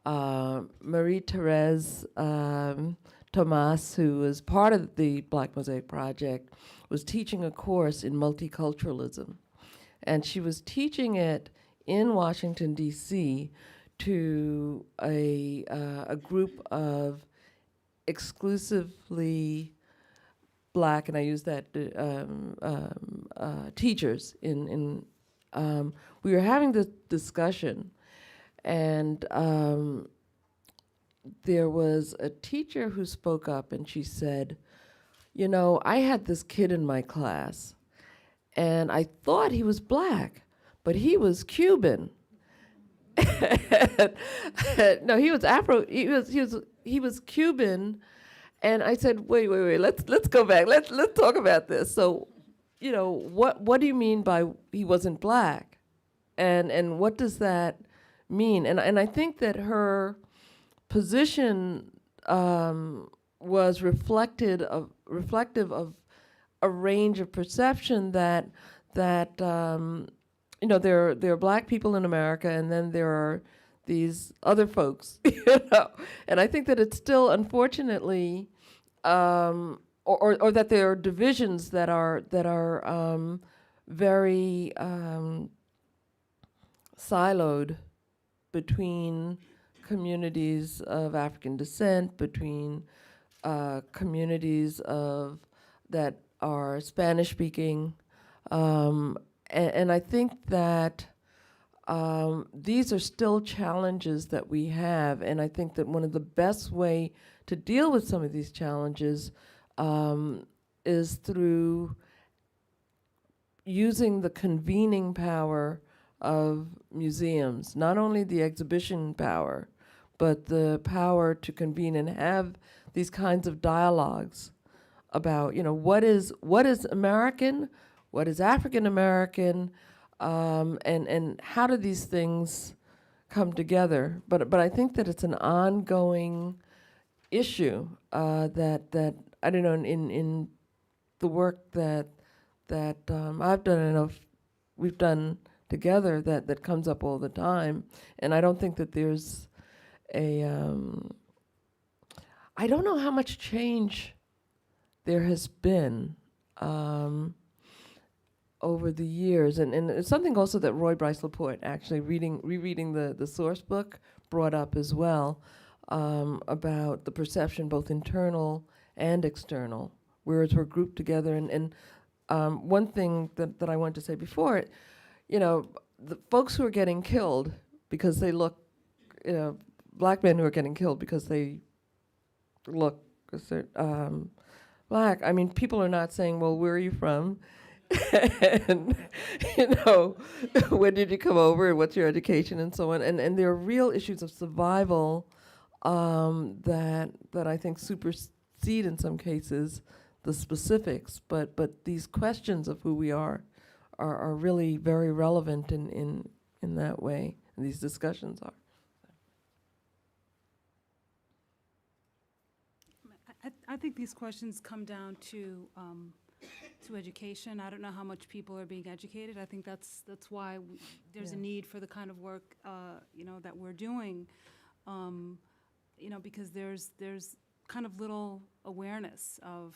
Marie-Therese Thomas, who was part of the Black Mosaic Project, was teaching a course in multiculturalism. And she was teaching it in Washington, D.C. to a group of exclusively Black, and I use that, teachers. We were having this discussion, and there was a teacher who spoke up, and she said, you know, I had this kid in my class, and I thought he was Black, but he was Cuban. No, he was Afro. He was Cuban, and I said, wait. Let's go back. Let's talk about this. So, you know, what do you mean by he wasn't Black, and what does that mean? And I think that her position was reflective of a range of perception that you know, there are Black people in America, and then there are these other folks, you know. And I think that it's still, unfortunately, or that there are divisions that are very siloed between communities of African descent, between communities that are Spanish speaking, and I think that these are still challenges that we have, and I think that one of the best way to deal with some of these challenges is through using the convening power of museums, not only the exhibition power, but the power to convene and have these kinds of dialogues about, you know, what is American, what is African American, and how do these things come together? But I think that it's an ongoing issue that I don't know, in the work that I've done, and we've done together, that comes up all the time. And I don't think that there's I don't know how much change there has been over the years, and it's something also that Roy Bryce Laporte, actually rereading the source book, brought up as well, about the perception, both internal and external, whereas we're grouped together. And one thing that I wanted to say before, you know, the folks who are getting killed because they look, you know, Black men who are getting killed because they look Black. I mean, people are not saying, well, where are you from? And, you know, when did you come over, and what's your education, and so on. And there are real issues of survival that I think supersede in some cases the specifics. But these questions of who we are really very relevant in that way, and these discussions are. I think these questions come down to education. I don't know how much people are being educated. I think that's why there's a need for the kind of work you know, that we're doing. You because there's kind of little awareness of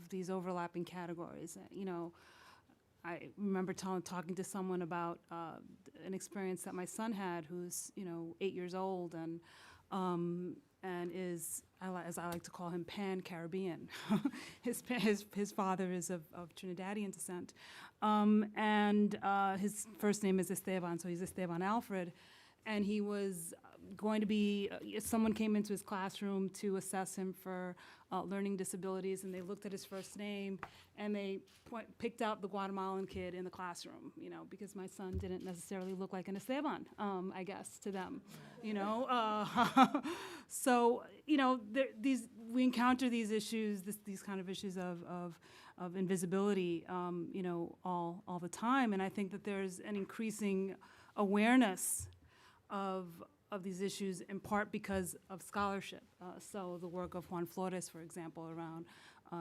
these overlapping categories. I remember talking to someone about an experience that my son had, who's 8 years old and is, as I like to call him, Pan-Caribbean. his father is of Trinidadian descent, and his first name is Esteban, so he's Esteban Alfred, and he was going to be, someone came into his classroom to assess him for learning disabilities, and they looked at his first name, and they picked out the Guatemalan kid in the classroom, because my son didn't necessarily look like an Esteban, I guess, to them, So, we encounter these issues, these kind of issues of invisibility, all the time, and I think that there's an increasing awareness of these issues, in part because of scholarship. So the work of Juan Flores, for example, around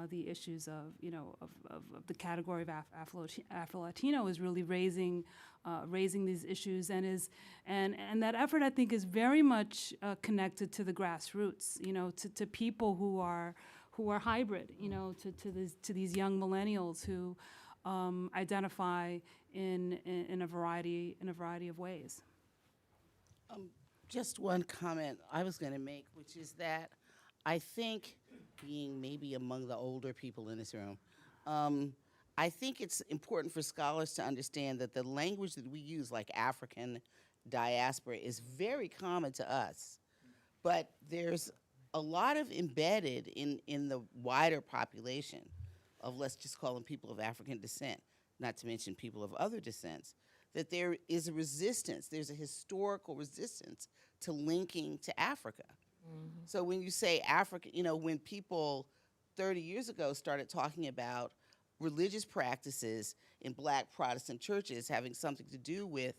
the issues of the category of Afro-Latino is really raising these issues, and that effort, I think, is very much connected to the grassroots. To people who are hybrid. To these young millennials who identify in a variety of ways. Just one comment I was going to make, which is that I think, being maybe among the older people in this room, I think it's important for scholars to understand that the language that we use, like African diaspora, is very common to us. But there's a lot of embedded in the wider population of, let's just call them people of African descent, not to mention people of other descents, that there is a resistance, there's a historical resistance to linking to Africa. Mm-hmm. So when you say Africa, when people 30 years ago started talking about religious practices in Black Protestant churches having something to do with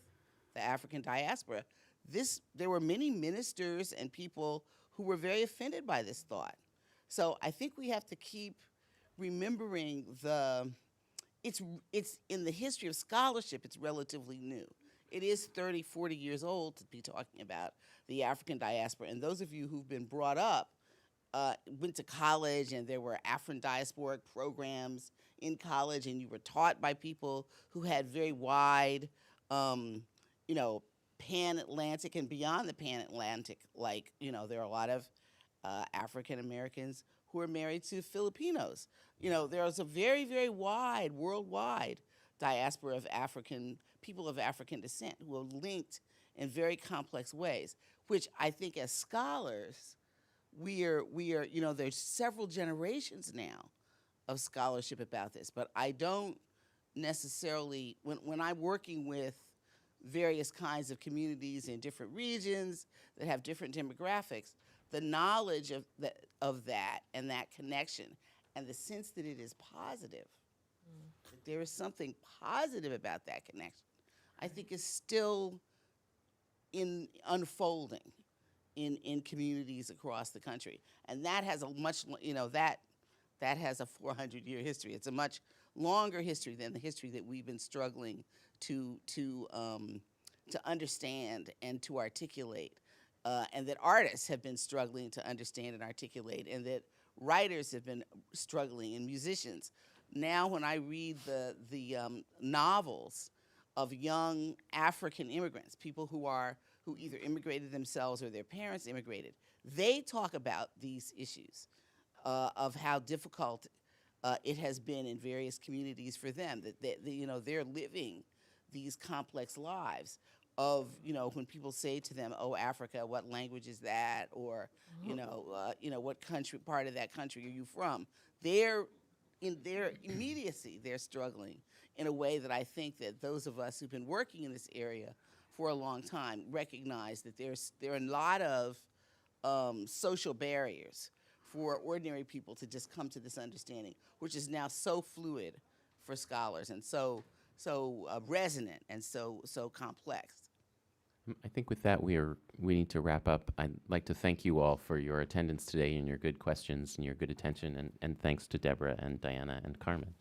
the African diaspora, there were many ministers and people who were very offended by this thought. So I think we have to keep remembering it's in the history of scholarship, it's relatively new. It is 30, 40 years old to be talking about the African diaspora. And those of you who've been brought up, went to college, and there were Afro diasporic programs in college, and you were taught by people who had very wide, pan-Atlantic and beyond the pan-Atlantic, there are a lot of African Americans who are married to Filipinos. There's a very, very wide, worldwide diaspora of people of African descent who are linked in very complex ways, which I think as scholars, we are, there's several generations now of scholarship about this, but I don't necessarily, when I'm working with various kinds of communities in different regions that have different demographics, the knowledge of that and that connection and the sense that it is positive, that there is something positive about that connection, I think is still in unfolding in communities across the country. And that has a much, that has a 400-year history. It's a much longer history than the history that we've been struggling to understand and to articulate, and that artists have been struggling to understand and articulate, and that writers have been struggling, and musicians. Now when I read the novels of young African immigrants, people who either immigrated themselves or their parents immigrated, they talk about these issues of how difficult it has been in various communities for them, that they're living these complex lives of, when people say to them, "Oh, Africa, what language is that?" Or, what country, part of that country are you from? They're, in their immediacy, they're struggling in a way that I think that those of us who've been working in this area for a long time recognize that there are a lot of social barriers for ordinary people to just come to this understanding, which is now so fluid for scholars and so resonant and so complex. I think with that, we need to wrap up. I'd like to thank you all for your attendance today and your good questions and your good attention, and thanks to Deborah and Diana and Carmen.